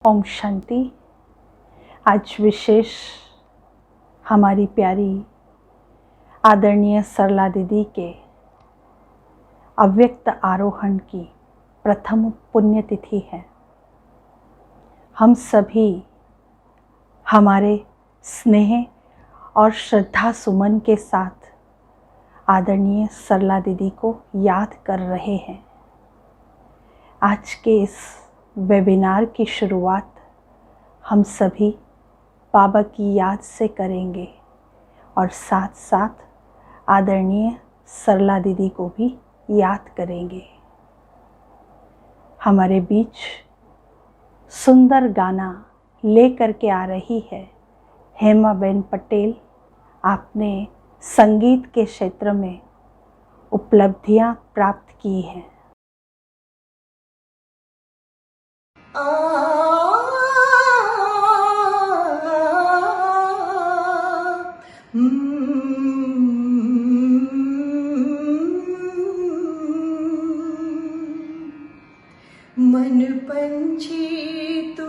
ओम शांति। आज विशेष हमारी प्यारी आदरणीय सरला दीदी के अव्यक्त आरोहण की प्रथम पुण्यतिथि है। हम सभी हमारे स्नेह और श्रद्धा सुमन के साथ आदरणीय सरला दीदी को याद कर रहे हैं। आज के इस वेबिनार की शुरुआत हम सभी बाबा की याद से करेंगे और साथ साथ आदरणीय सरला दीदी को भी याद करेंगे। हमारे बीच सुंदर गाना लेकर के आ रही है हेमाबेन पटेल। आपने संगीत के क्षेत्र में उपलब्धियां प्राप्त की हैं। मन पंछी तू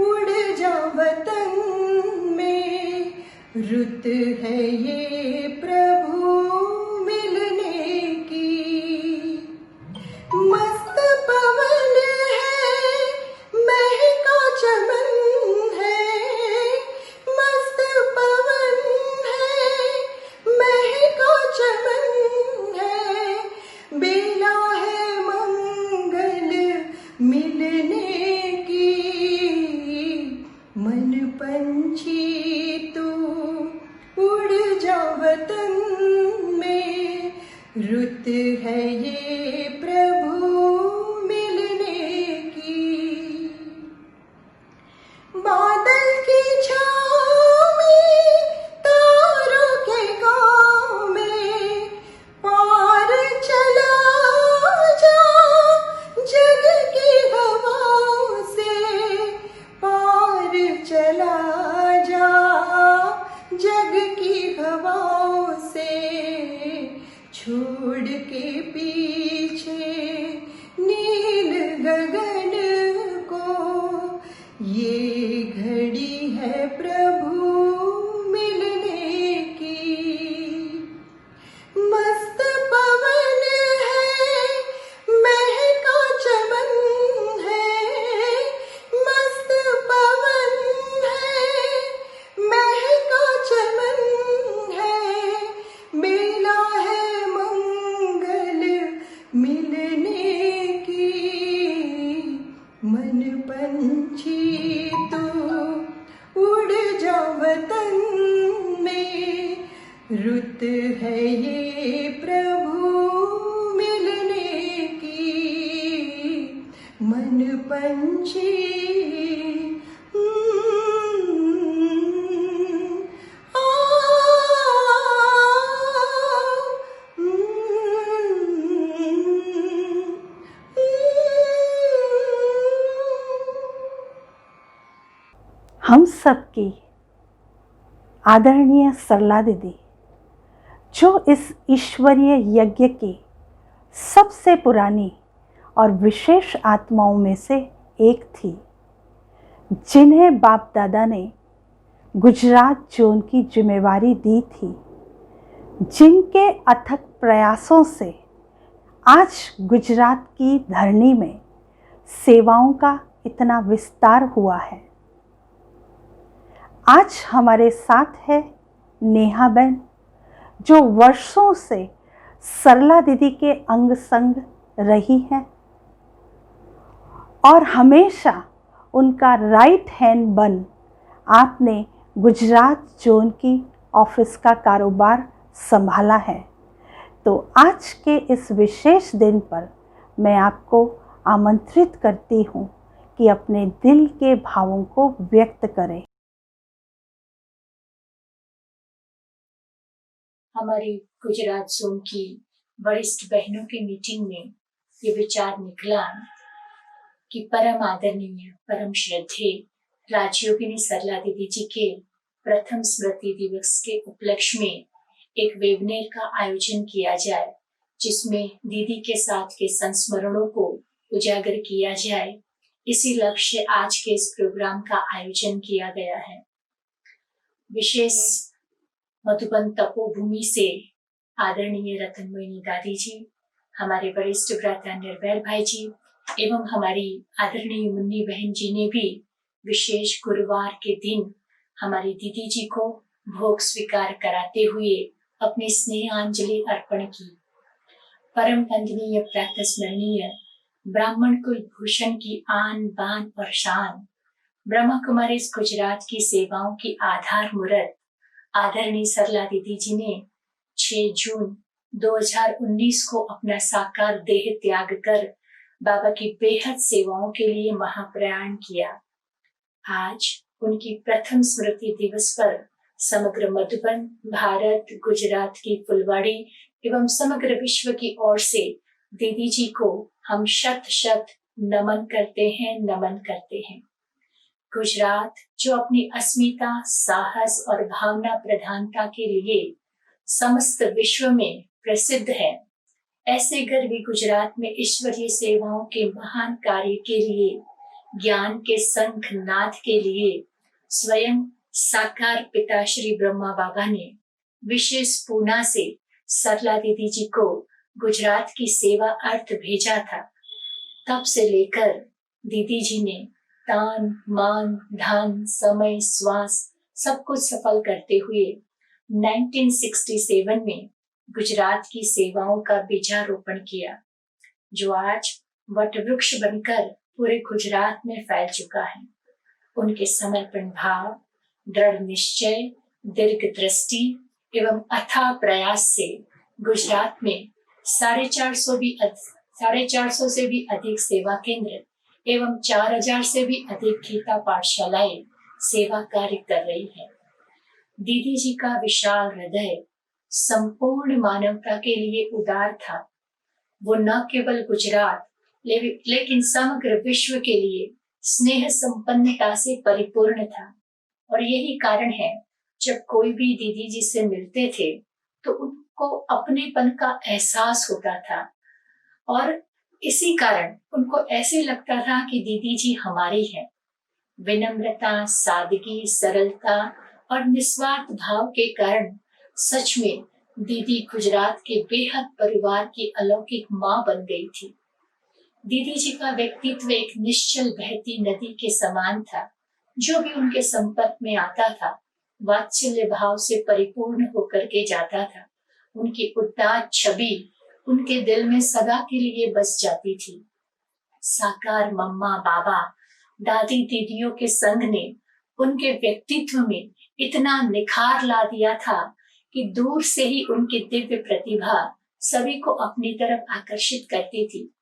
उड़ जा वतन में, रुत है ये प्रभु मिलने की। मस्त पवन है, महका चमन है, मस्त पवन है, महका चमन है, बेला है मंगल मिलने की। मन पंछी तू उड़ जा वतन में, रुत है ये प्रभु मिलने की। बादल की छाँव में, तारों के गाँव में, पार चला जा जग की हवाओं से, पार चला जा जग की हवाओं से। छोड़ के पीछे नील गगन को, ये घड़ी है प्रभु मिलने की। मस्त पवन है, महका चमन है, मस्त पवन है, महका चमन है, बेला है मंगल मिलने की। मन पंछी तू उड़ जा वतन में, रुत है ये प्रभु मिलने की। मन पंछी हम सबकी आदरणीय सरला दीदी, जो इस ईश्वरीय यज्ञ की सबसे पुरानी और विशेष आत्माओं में से एक थी, जिन्हें बाप दादा ने गुजरात जोन की जिम्मेवारी दी थी, जिनके अथक प्रयासों से आज गुजरात की धरनी में सेवाओं का इतना विस्तार हुआ है। आज हमारे साथ है नेहा बहन, जो वर्षों से सरला दीदी के अंग संग रही हैं और हमेशा उनका राइट हैंड बन आपने गुजरात जोन की ऑफिस का कारोबार संभाला है। तो आज के इस विशेष दिन पर मैं आपको आमंत्रित करती हूँ कि अपने दिल के भावों को व्यक्त करें। हमारी गुजरात जोन की वरिष्ठ बहनों की मीटिंग में ये विचार निकला कि परम आदरणीय परम श्रद्धेय राजयोगिनी सरला दीदी जी के प्रथम स्मृति दिवस के उपलक्ष्य में एक वेबिनार का आयोजन किया जाए, जिसमें दीदी के साथ के संस्मरणों को उजागर किया जाए इसी लक्ष्य आज के इस प्रोग्राम का आयोजन किया गया है। विशेष मधुबन तपोभूमि से आदरणीय रतनमोहिनी दादी जी, हमारे वरिष्ठ भ्राता निर्भय भाई जी एवं हमारी आदरणीय मुन्नी बहन जी ने भी विशेष गुरुवार के दिन हमारी दीदी जी को भोग स्वीकार कराते हुए अपनी स्नेहांजलि अर्पण की। परम वंदनीय प्रातः स्मरणीय ब्राह्मण कुल भूषण की आन बान और शान, ब्रह्मा कुमारी गुजरात की सेवाओं की आधार मूर्त आदरणीय सरला दीदी जी ने 6 जून 2019 को अपना साकार देह त्याग कर बाबा की बेहद सेवाओं के लिए महाप्रयाण किया। आज उनकी प्रथम स्मृति दिवस पर समग्र मधुबन, भारत, गुजरात की फुलवाड़ी एवं समग्र विश्व की ओर से दीदी जी को हम शत शत नमन करते हैं। गुजरात जो अपनी अस्मिता, साहस और भावना प्रधानता के लिए समस्त विश्व में प्रसिद्ध है, ऐसे गर्वी गुजरात में ईश्वरीय सेवाओं के महान कार्य के लिए, ज्ञान के शंख नाद के लिए स्वयं साकार पिता श्री ब्रह्मा बाबा ने विशेष पूना से सरला दीदी जी को गुजरात की सेवा अर्थ भेजा था। तब से लेकर दीदी जी ने तान, मान, धन, समय, श्वास सब कुछ सफल करते हुए 1967 में गुजरात की सेवाओं का बीजारोपण किया, जो आज वट वृक्ष बनकर पूरे गुजरात में फैल चुका है। उनके समर्पण भाव, दृढ़ निश्चय, दीर्घ दृष्टि एवं अथाह प्रयास से गुजरात में 450 से भी अधिक सेवा केंद्र एवं 4000 से भी अधिक गीता पाठशालाएं सेवा कार्य कर रही है। दीदी जी का विशाल हृदय संपूर्ण मानवता के लिए उदार था। वो न केवल गुजरात लेकिन समग्र विश्व के लिए स्नेह संपन्नता से परिपूर्ण था। और यही कारण है, जब कोई भी दीदी जी से मिलते थे तो उनको अपनेपन का एहसास होता था और इसी कारण उनको ऐसे लगता था कि दीदी जी हमारी है। विनम्रता, सादगी, सरलता और निस्वार्थ भाव के कारण सच में दीदी गुजरात के बेहद परिवार की अलौकिक मां बन गई थी। दीदी जी का व्यक्तित्व एक निश्चल बहती नदी के समान था। जो भी उनके संपर्क में आता था वात्सल्य भाव से परिपूर्ण होकर के जाता था। उनकी उदात्त छवि उनके दिल में सदा के लिए बस जाती थी। साकार मम्मा, बाबा, दादी, दीदियों के संग ने उनके व्यक्तित्व में इतना निखार ला दिया था कि दूर से ही उनकी दिव्य प्रतिभा सभी को अपनी तरफ आकर्षित करती थी।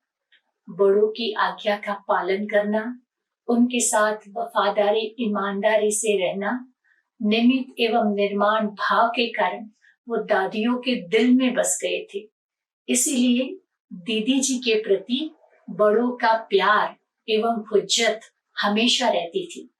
बड़ों की आज्ञा का पालन करना, उनके साथ वफादारी, ईमानदारी से रहना, निमित एवं निर्माण भाव के कारण वो दादियों के दिल में बस गए थे। इसीलिए दीदी जी के प्रति बड़ों का प्यार एवं हुज्जत हमेशा रहती थी।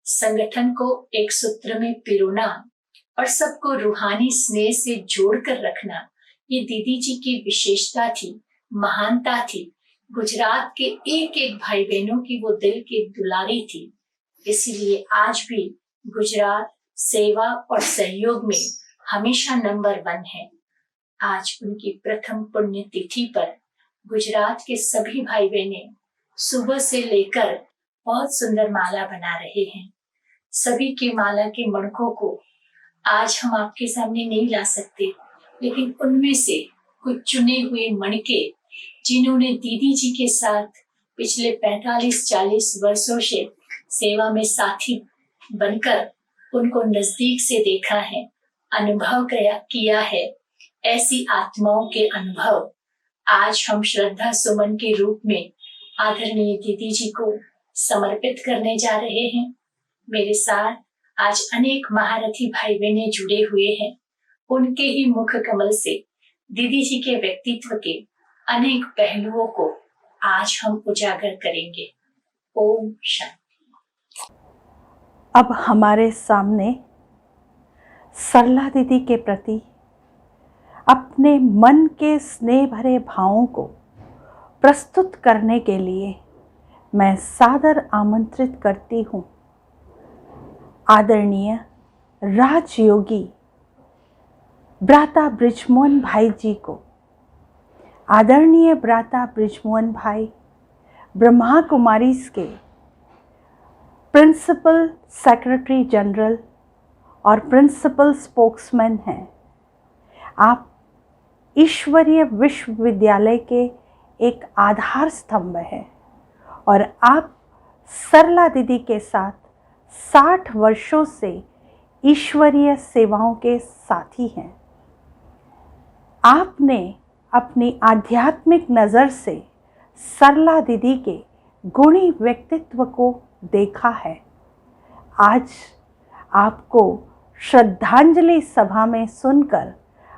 संगठन को एक सूत्र में पिरोना और सबको रूहानी स्नेह से जोड़कर रखना, ये दीदी जी की विशेषता थी, महानता थी। गुजरात के एक एक भाई बहनों की वो दिल की दुलारी थी। इसीलिए आज भी गुजरात सेवा और सहयोग में हमेशा नंबर 1 है। आज उनकी प्रथम पुण्य तिथि पर गुजरात के सभी भाई बहने सुबह से लेकर बहुत सुंदर माला बना रहे हैं। सभी के माला के मणकों को आज हम आपके सामने नहीं ला सकते, लेकिन उनमें से कुछ चुने हुए मणके जिन्होंने दीदी जी के साथ पिछले 45-40 वर्षों से सेवा में साथी बनकर उनको नजदीक से देखा है, अनुभव किया है, ऐसी आत्माओं के अनुभव आज हम श्रद्धा सुमन के रूप में आदरणीय दीदी जी को समर्पित करने जा रहे हैं। मेरे साथ आज अनेक महारथी भाई बहने जुड़े हुए हैं। उनके ही मुख कमल से दीदी जी के व्यक्तित्व के अनेक पहलुओं को आज हम उजागर करेंगे। ओम शांति। अब हमारे सामने सरला दीदी के प्रति अपने मन के स्नेह भरे भावों को प्रस्तुत करने के लिए मैं सादर आमंत्रित करती हूँ आदरणीय राजयोगी ब्राता ब्रिजमोहन भाई जी को। आदरणीय ब्राता ब्रिजमोहन भाई ब्रह्मा कुमारीज के प्रिंसिपल सेक्रेटरी जनरल और प्रिंसिपल स्पोक्समैन हैं। आप ईश्वरीय विश्वविद्यालय के एक आधार स्तंभ हैं और आप सरला दीदी के साथ 60 वर्षों से ईश्वरीय सेवाओं के साथी हैं। आपने अपनी आध्यात्मिक नज़र से सरला दीदी के गुणी व्यक्तित्व को देखा है। आज आपको श्रद्धांजलि सभा में सुनकर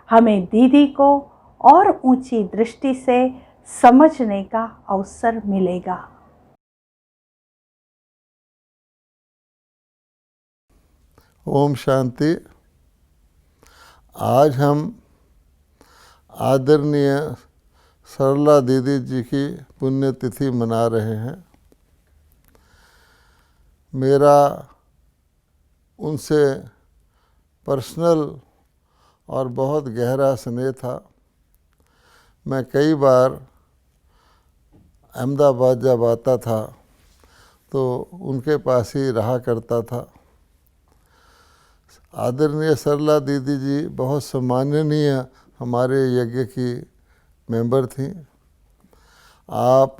हमें दीदी को और ऊंची दृष्टि से समझने का अवसर मिलेगा। ओम शांति। आज हम आदरणीय सरला दीदी जी की पुण्यतिथि मना रहे हैं। मेरा उनसे पर्सनल और बहुत गहरा स्नेह था। मैं कई बार अहमदाबाद जब आता था तो उनके पास ही रहा करता था। आदरणीय सरला दीदी जी बहुत सम्माननीय हमारे यज्ञ की मेंबर थी। आप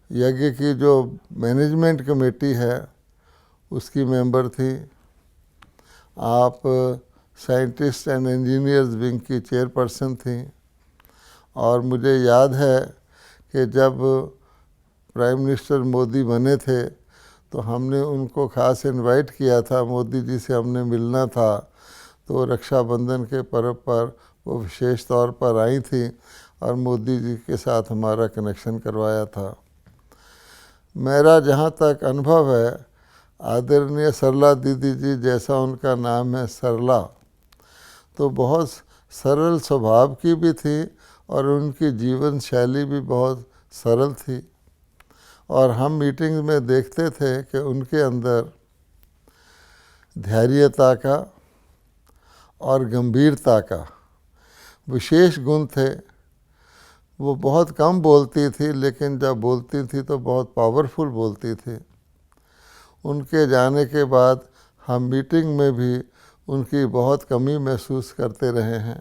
यज्ञ की जो मैनेजमेंट कमेटी है उसकी मेंबर थी। आप साइंटिस्ट एंड इंजीनियर्स विंग की चेयरपर्सन थी। और मुझे याद है कि जब प्राइम मिनिस्टर मोदी बने थे तो हमने उनको खास इनवाइट किया था, मोदी जी से हमने मिलना था। तो रक्षाबंधन के पर्व पर वो विशेष तौर पर आई थी और मोदी जी के साथ हमारा कनेक्शन करवाया था। मेरा जहाँ तक अनुभव है, आदरणीय सरला दीदी जी, जैसा उनका नाम है सरला, तो बहुत सरल स्वभाव की भी थी और उनकी जीवन शैली भी बहुत सरल थी। और हम मीटिंग में देखते थे कि उनके अंदर धैर्यता का और गंभीरता का विशेष गुण थे। वो बहुत कम बोलती थी, लेकिन जब बोलती थी तो बहुत पावरफुल बोलती थी। उनके जाने के बाद हम मीटिंग में भी उनकी बहुत कमी महसूस करते रहे हैं।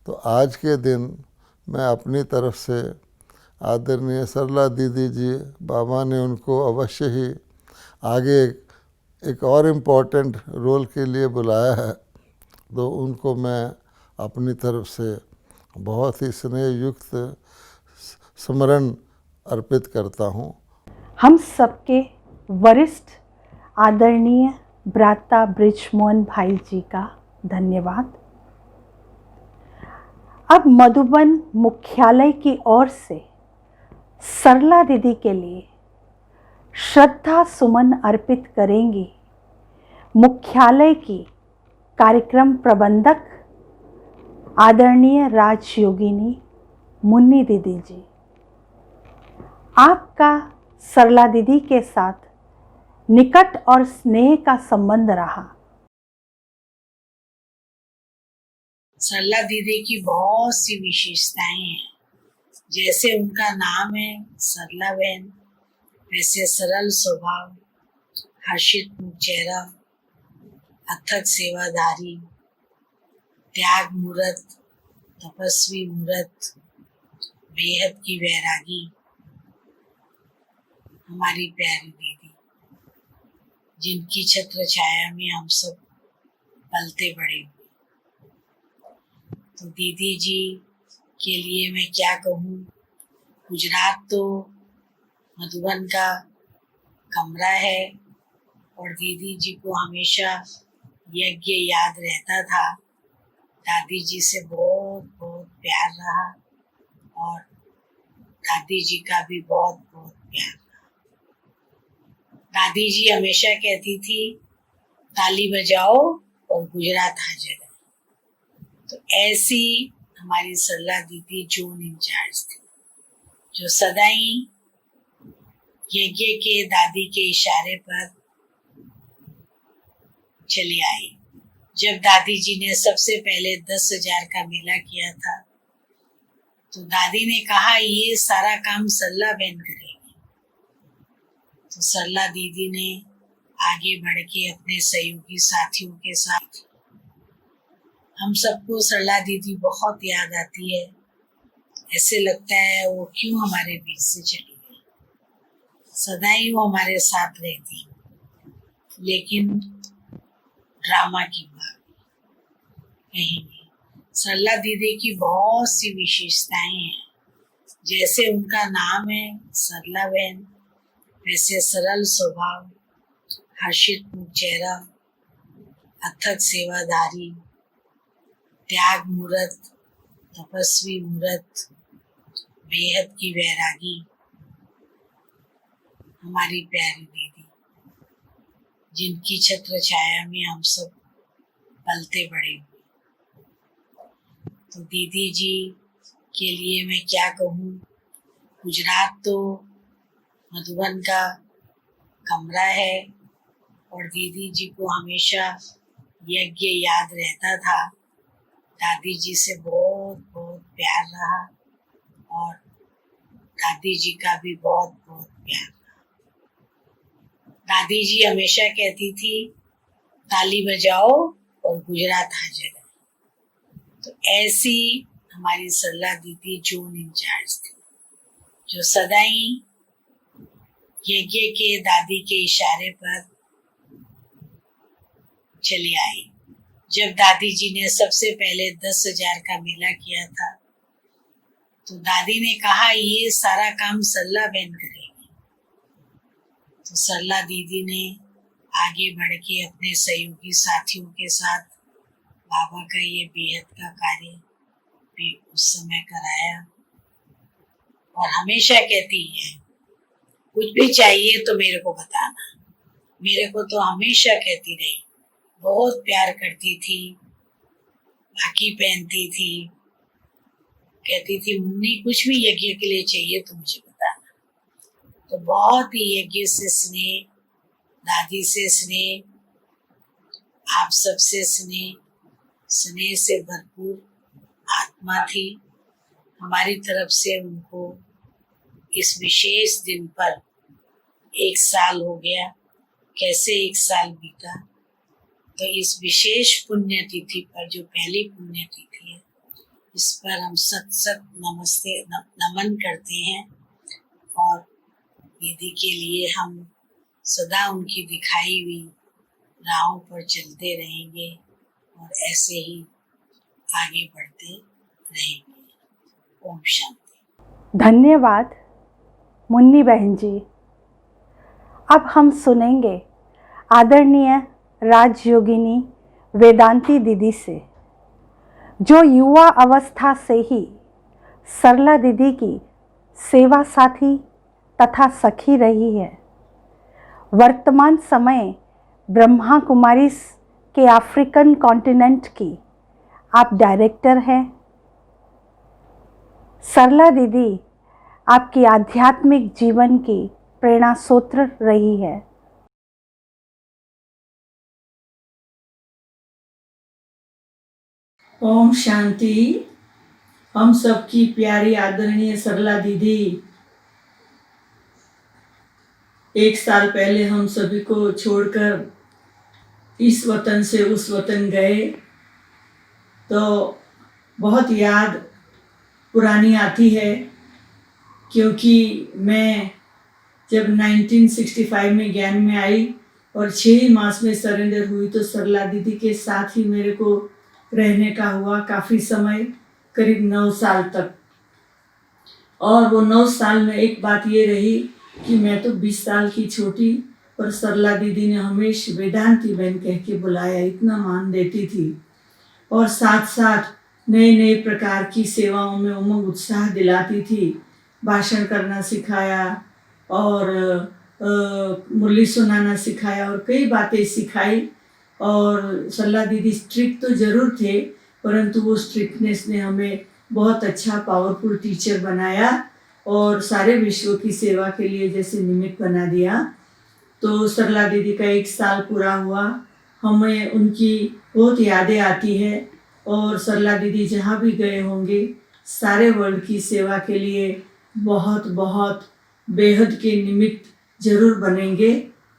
तो आज के दिन मैं अपनी तरफ से आदरणीय सरला दीदी जी, बाबा ने उनको अवश्य ही आगे एक और इम्पोर्टेंट रोल के लिए बुलाया है, तो उनको मैं अपनी तरफ से बहुत ही स्नेह युक्त स्मरण अर्पित करता हूँ। हम सबके वरिष्ठ आदरणीय ब्राता ब्रिजमोहन भाई जी का धन्यवाद। अब मधुबन मुख्यालय की ओर से सरला दीदी के लिए श्रद्धा सुमन अर्पित करेंगी मुख्यालय की कार्यक्रम प्रबंधक आदरणीय राजयोगिनी मुन्नी दीदी जी। आपका सरला दीदी के साथ निकट और स्नेह का संबंध रहा। सरला दीदी की बहुत सी विशेषताएं हैं। जैसे उनका नाम है सरला बहन, वैसे सरल स्वभाव, हर्षित मुख चेहरा, अथक सेवादारी, त्याग मूर्त, तपस्वी मूर्त, बेहद की वैरागी। हमारी प्यारी दीदी, जिनकी छत्र छाया में हम सब पलते बड़े हुए। तो दीदी जी के लिए मैं क्या कहूँ। गुजरात तो मधुबन का कमरा है और दीदी जी को हमेशा यज्ञ याद रहता था। दादी जी से बहुत बहुत प्यार रहा और दादी जी का भी बहुत बहुत प्यार रहा। दादी जी हमेशा कहती थी, ताली बजाओ और गुजरात हाजिर है। तो ऐसी हमारी सरला दीदी जोन इंचार्ज थी, जो सदा ही यज्ञ के दादी के इशारे पर चली आई। जब दादी जी ने सबसे पहले 10,000 का मेला किया था तो दादी ने कहा ये सारा काम सरला बहन करेगी। तो सरला दीदी ने आगे बढ़ के अपने सहयोगी साथियों के साथ, हम सबको सरला दीदी बहुत याद आती है। ऐसे लगता है वो क्यों हमारे बीच से चली गई। सदा ही वो हमारे साथ रहती, लेकिन ड्रामा की बात कहीं नहीं। सरला दीदी की बहुत सी विशेषताएं हैं। जैसे उनका नाम है सरला बहन, वैसे सरल स्वभाव, हर्षित मुख चेहरा, अथक सेवाधारी, त्याग मूर्त, तपस्वी मूर्त, बेहद की वैरागी, हमारी प्यारी दीदी जिनकी छत्र छाया में हम सब पलते बड़े हुए। तो दीदी जी के लिए मैं क्या कहूँ, गुजरात तो मधुबन का कमरा है और दीदी जी को हमेशा यज्ञ याद रहता था। दादी जी से बहुत बहुत प्यार रहा और दादी जी का भी बहुत बहुत प्यार रहा। दादी जी हमेशा कहती थी ताली बजाओ और गुजरात हाजिर है। तो ऐसी हमारी सरला दीदी जोन इंचार्ज थी, जो सदा ही यज्ञ के दादी के इशारे पर चली आई। जब दादी जी ने सबसे पहले 10,000 का मेला किया था तो दादी ने कहा ये सारा काम सरला बहन करेगी। तो सरला दीदी ने आगे बढ़ के अपने सहयोगी साथियों के साथ बाबा का ये बेहद का कार्य भी उस समय कराया और हमेशा कहती है कुछ भी चाहिए तो मेरे को बताना। मेरे को तो हमेशा कहती रही, बहुत प्यार करती थी, राखी पहनती थी, कहती थी मुन्नी कुछ भी यज्ञ के लिए चाहिए तो मुझे बताना। तो बहुत ही यज्ञ से स्नेह, दादी से स्नेह, आप सबसे स्नेह, स्नेह से भरपूर आत्मा थी। हमारी तरफ से उनको इस विशेष दिन पर 1 साल हो गया। कैसे 1 साल बीता, तो इस विशेष पुण्य तिथि पर, जो पहली पुण्य तिथि है, इस पर हम सत नमस्ते नमन करते हैं और दीदी के लिए हम सदा उनकी दिखाई हुई राहों पर चलते रहेंगे और ऐसे ही आगे बढ़ते रहेंगे। ओम शांति। धन्यवाद मुन्नी बहन जी। अब हम सुनेंगे आदरणीय राजयोगिनी वेदांती दीदी से, जो युवा अवस्था से ही सरला दीदी की सेवा साथी तथा सखी रही है। वर्तमान समय ब्रह्मा कुमारीज के अफ्रीकन कॉन्टिनेंट की आप डायरेक्टर हैं। सरला दीदी आपकी आध्यात्मिक जीवन की प्रेरणा सूत्र रही है। ओम शांति। हम सबकी प्यारी आदरणीय सरला दीदी 1 साल पहले हम सभी को छोड़कर इस वतन से उस वतन गए, तो बहुत याद पुरानी आती है, क्योंकि मैं जब 1965 में ज्ञान में आई और 6 ही मास में सरेंडर हुई, तो सरला दीदी के साथ ही मेरे को रहने का हुआ काफ़ी समय, करीब 9 साल तक। और वो 9 साल में एक बात ये रही कि मैं तो 20 साल की छोटी, पर सरला दीदी ने हमेशा वेदांती बहन कह के बुलाया, इतना मान देती थी और साथ साथ नए नए प्रकार की सेवाओं में उमंग उत्साह दिलाती थी। भाषण करना सिखाया और मुरली सुनाना सिखाया और कई बातें सिखाई। और सरला दीदी स्ट्रिक्ट तो ज़रूर थे, परंतु वो स्ट्रिक्टनेस ने हमें बहुत अच्छा पावरफुल टीचर बनाया और सारे विश्व की सेवा के लिए जैसे निमित्त बना दिया। तो सरला दीदी का 1 साल पूरा हुआ, हमें उनकी बहुत यादें आती है। और सरला दीदी जहाँ भी गए होंगे सारे वर्ल्ड की सेवा के लिए बहुत बहुत बेहद के निमित्त जरूर बनेंगे।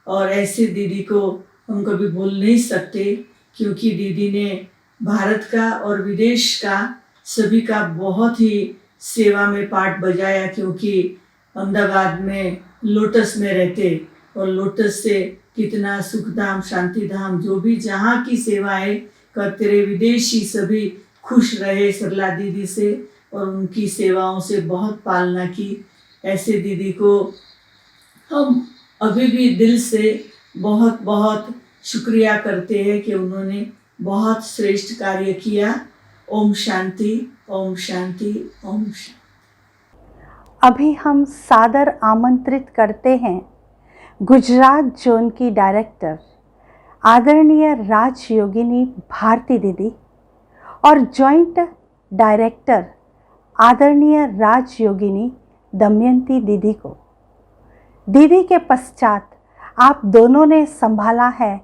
और ऐसे दीदी को हम कभी भूल नहीं सकते, क्योंकि दीदी ने भारत का और विदेश का सभी का बहुत ही सेवा में पार्ट बजाया। क्योंकि अहमदाबाद में लोटस में रहते और लोटस से कितना सुखधाम शांति धाम जो भी जहाँ की सेवाएं करते रहे, विदेशी सभी खुश रहे सरला दीदी से और उनकी सेवाओं से बहुत पालना की। ऐसे दीदी को हम अभी भी दिल से बहुत बहुत शुक्रिया करते हैं कि उन्होंने बहुत श्रेष्ठ कार्य किया। ओम शांति, ओम शांति, ओम शांति। अभी हम सादर आमंत्रित करते हैं गुजरात जोन की डायरेक्टर आदरणीय राजयोगिनी भारती दीदी और जॉइंट डायरेक्टर आदरणीय राजयोगिनी दमयंती दीदी को। दीदी के पश्चात आप दोनों ने संभाला है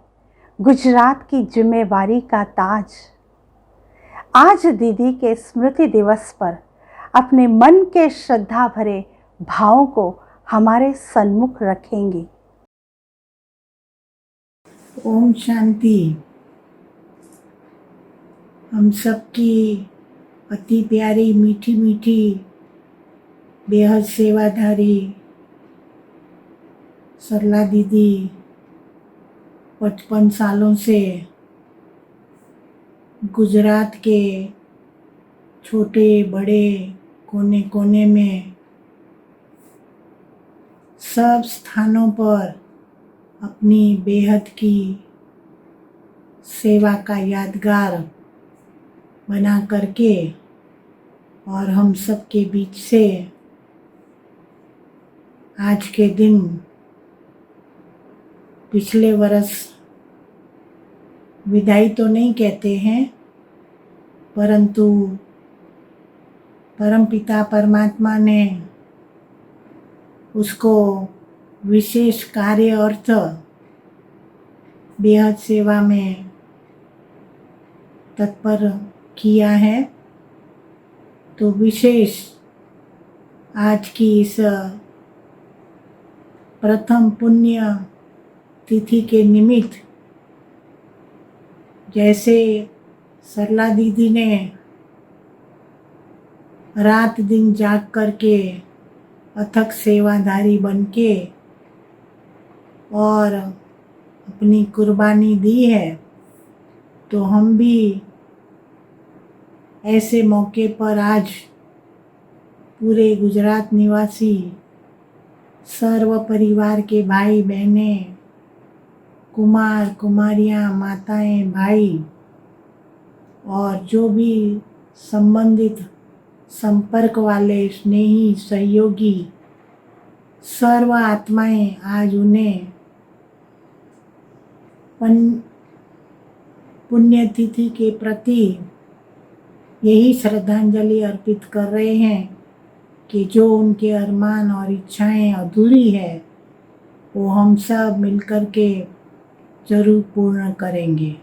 गुजरात की जिम्मेवारी का ताज। आज दीदी के स्मृति दिवस पर अपने मन के श्रद्धा भरे भावों को हमारे सन्मुख रखेंगी। ओम शांति। हम सबकी अति प्यारी मीठी मीठी बेहद सेवाधारी सरला दीदी 55 सालों से गुजरात के छोटे बड़े कोने कोने में सब स्थानों पर अपनी बेहद की सेवा का यादगार बना करके और हम सब के बीच से आज के दिन पिछले वर्ष विदाई तो नहीं कहते हैं, परंतु परमपिता परमात्मा ने उसको विशेष कार्य अर्थ बेहद सेवा में तत्पर किया है। तो विशेष आज की इस प्रथम पुण्य तिथि के निमित्त जैसे सरला दीदी ने रात दिन जाग करके अथक सेवाधारी बनके और अपनी कुर्बानी दी है, तो हम भी ऐसे मौके पर आज पूरे गुजरात निवासी सर्व परिवार के भाई बहनें, कुमार कुमारियाँ, माताएं, भाई और जो भी संबंधित संपर्क वाले स्नेही सहयोगी सर्व आत्माएं आज उन्हें पुण्यतिथि के प्रति यही श्रद्धांजलि अर्पित कर रहे हैं कि जो उनके अरमान और इच्छाएं अधूरी है वो हम सब मिलकर के जरूर पूर्ण करेंगे।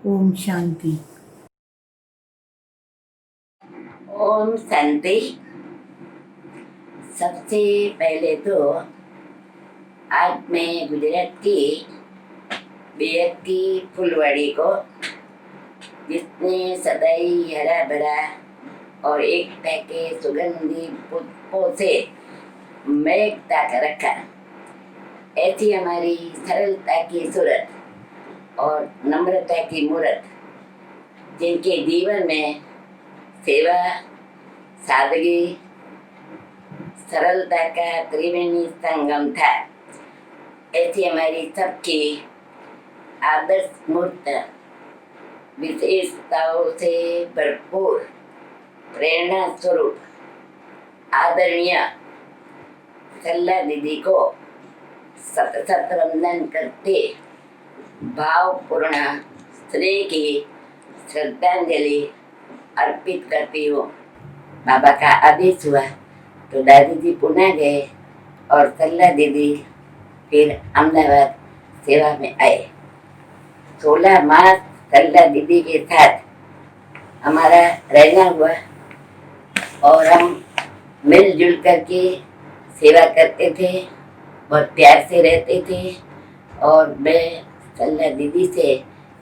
ओम शांति। ओम शांति। सबसे पहले तो आज मैं गुजरात की बेहद की फुलवाड़ी को, जिसने सदाई हरा भरा और एकता के सुगंधी पुष्पों से महकता कर रखा, ऐसी हमारी सरलता की सूरत और नम्रता की मूरत, जिनके जीवन में सेवा, सादगी, सरलता का त्रिवेणी संगम था, ऐसी हमारी सबकी आदर्श मूर्त विशेषताओं से भरपूर प्रेरणा स्वरूप आदरणीय सरला दीदी को सत सत वंदन करते भावपूर्ण स्नेह की श्रद्धांजलि अर्पित करती हूँ। बाबा का आदेश हुआ तो दादी जी पुणे गए और सरला दीदी फिर अहमदाबाद सेवा में आए। 16 मास सरला दीदी के साथ हमारा रहना हुआ और हम मिलजुल करके सेवा करते थे, बहुत प्यार से रहते थे। और मैं सरला दीदी से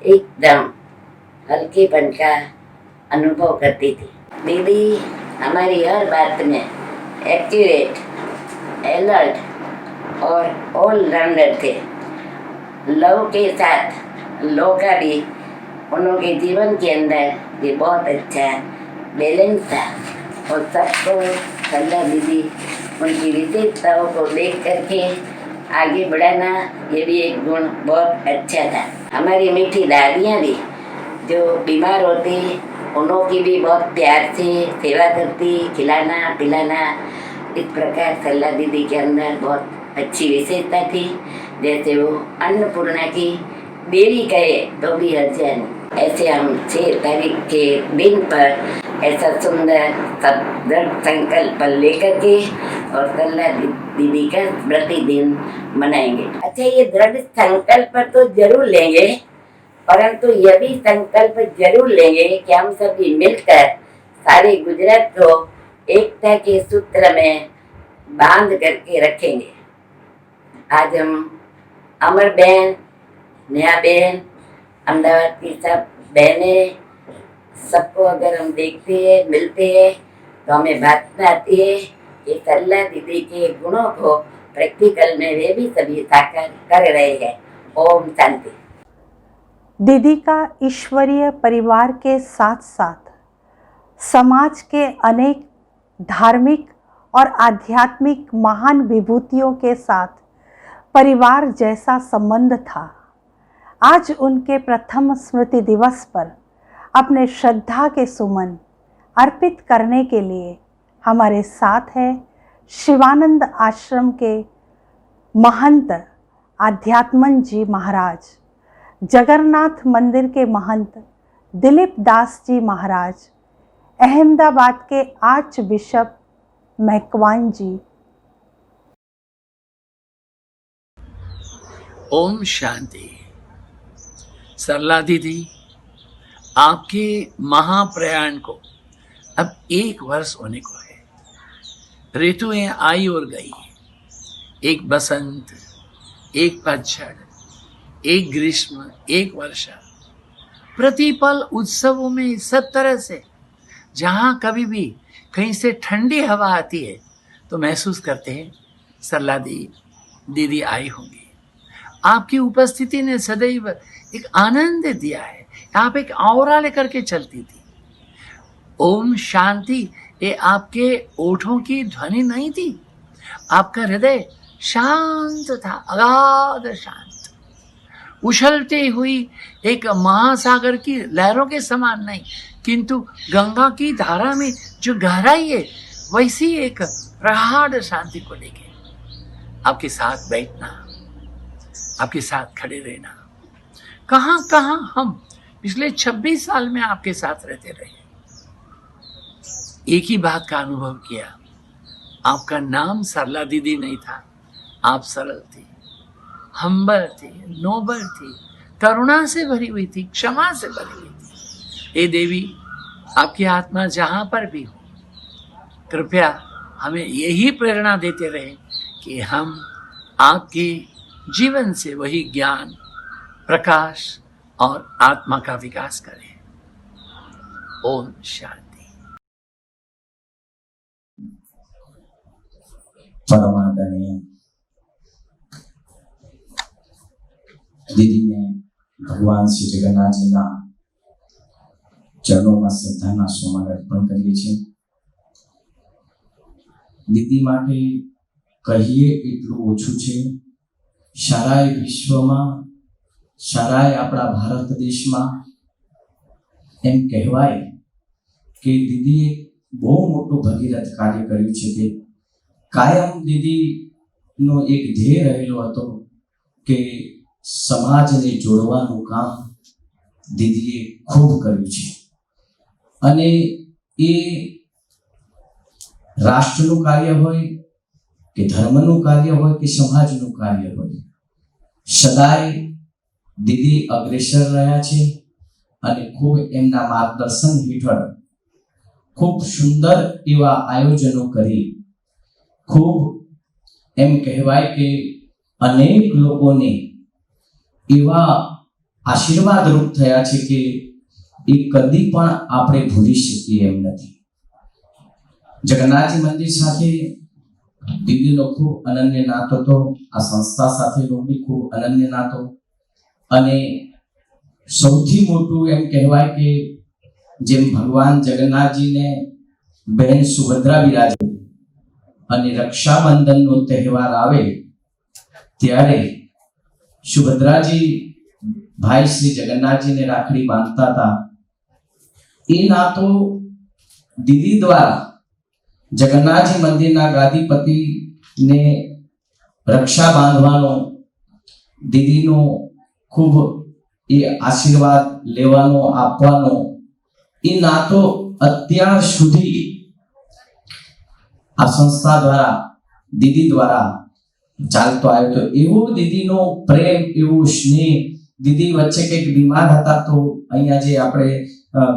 एकदम हल्केपन का अनुभव करती थी। दीदी हमारी हर बात में एक्यूरेट, अलर्ट और ऑल राउंडर थे। लव के साथ लो का भी उनके जीवन के अंदर ये बहुत अच्छा बैलेंस था। और सबको सरला दीदी उनकी विशेषताओं को देख करके आगे बढ़ाना, ये भी एक गुण बहुत अच्छा था। हमारी मीठी दादियाँ भी जो बीमार होती उनकी भी बहुत प्यार से सेवा करती, खिलाना पिलाना। इस प्रकार सरला दीदी के अंदर बहुत अच्छी विशेषता थी। जैसे वो अन्नपूर्णा की देवी कहे तो भी हर्ज नहीं। ऐसे हम 6 तारीख के दिन पर ऐसा सुंदर दृढ़ संकल्प लेकर के और सरला दीदी का स्मृति दिन मनाएंगे। अच्छा, ये दृढ़ संकल्प तो जरूर लेंगे, परंतु यह भी संकल्प जरूर लेंगे कि हम सभी मिलकर सारे गुजरात को एकता के सूत्र में बांध करके रखेंगे। आज हम अमर बहन, नेहा बहन, अहमदाबाद की सब बहनें, सबको अगर हम देखते हैं, मिलते हैं, तो हमें बात आती है कि सरला दीदी के गुणों को प्रैक्टिकल में वे भी सभी साकार कर रहे हैं। ओम शांति। दीदी का ईश्वरीय परिवार के साथ साथ समाज के अनेक धार्मिक और आध्यात्मिक महान विभूतियों के साथ परिवार जैसा संबंध था। आज उनके प्रथम स्मृति दिवस पर अपने श्रद्धा के सुमन अर्पित करने के लिए हमारे साथ है शिवानंद आश्रम के महंत आध्यात्मन जी महाराज, जगन्नाथ मंदिर के महंत दिलीप दास जी महाराज, अहमदाबाद के आर्च बिशप मैकवान जी। ओम शांति। सरला दीदी, आपके महाप्रयाण को अब 1 वर्ष होने को है। ऋतुएं आई और गई, एक बसंत, एक पतझड़, एक ग्रीष्म, एक वर्षा, प्रतिपल उत्सवों में सब तरह से जहाँ कभी भी कहीं से ठंडी हवा आती है तो महसूस करते हैं सरला दीदी आई होंगी। आपकी उपस्थिति ने सदैव एक आनंद दिया है। आप एक औरा लेकर के चलती थी। ओम शांति ये आपके ओठों की ध्वनि नहीं थी, आपका हृदय शांत था, अगाध शांत, उछलती हुई एक महासागर की लहरों के समान नहीं, किंतु गंगा की धारा में जो गहराई है वैसी एक प्रगाढ़ शांति को लेके आपके साथ बैठना, आपके साथ खड़े रहना। कहाँ कहाँ हम पिछले 26 साल में आपके साथ रहते रहे, एक ही बात का अनुभव किया। आपका नाम सरला दीदी नहीं था, आप सरल थी, हम्बल थी, नोबल थी, करुणा से भरी हुई थी, क्षमा से भरी हुई थी। हे देवी, आपकी आत्मा जहाँ पर भी हो, कृपया हमें यही प्रेरणा देते रहे कि हम आपके जीवन से वही ज्ञान, प्रकाश और आत्मा का विकास करें। ओम शांति। परमादरणीय दीदी ने भगवान श्री जगन्नाथ जी ना चरणों में श्रद्धा सुमन अर्पण करिए छे। दीदी माटे कहिए एटલું ઓછું છે। શારાય વિશ્વમાં, શારાય આપણા ભારત દેશમાં એમ કહેવાય કે દીદીએ બહુ મોટું ભગીરથ કાર્ય કર્યું છે કે કાયમ દીદીનો એક ધ્યેય રહેલો હતો કે સમાજને જોડવાનું કામ દીદીએ ખૂબ કર્યું છે। અને એ રાષ્ટ્રનું કાર્ય હોય કે ધર્મનું કાર્ય હોય કે સમાજનું કાર્ય હોય, સદાય દીદી અગ્રેસર રહ્યા છે અને ખૂબ એમના માર્ગદર્શન હેઠળ ખૂબ સુંદર એવા આયોજનો કરી ખૂબ એમ કહેવાય કે અનેક લોકોને એવા આશીર્વાદરૂપ થયા છે કે એ કદી પણ આપણે ભૂલી શકીએ એમ નથી. જગન્નાથજી મંદિર સાથે દીદીનો ખૂબ અનન્ય નાતો હતો, આ સંસ્થા સાથેનો બી ખૂબ અનન્ય નાતો, અને સૌથી મોટું એમ કહેવાય કે જેમ ભગવાન જગન્નાથજીને બહેન સુભદ્રા બિરાજે અને રક્ષાબંધનનો તહેવાર આવે ત્યારે સુભદ્રાજી ભાઈ શ્રી જગન્નાથજીને રાખડી બાંધતા હતા. એ નાતો દીદી દ્વારા જગન્નાથજી મંદિરના ગાદીપતિને રક્ષા બાંધવાનો, દીદીનો ખૂબ એ આશીર્વાદ લેવાનો, આપવાનો એ નાતો અત્યાર સુધી આ સંસ્થા દ્વારા દીદી દ્વારા ચાલતો આવ્યો હતો. એવો દીદીનો પ્રેમ, એવો સ્નેહ. દીદી વચ્ચે કંઈક બીમાર હતા તો અહીંયા જે આપણે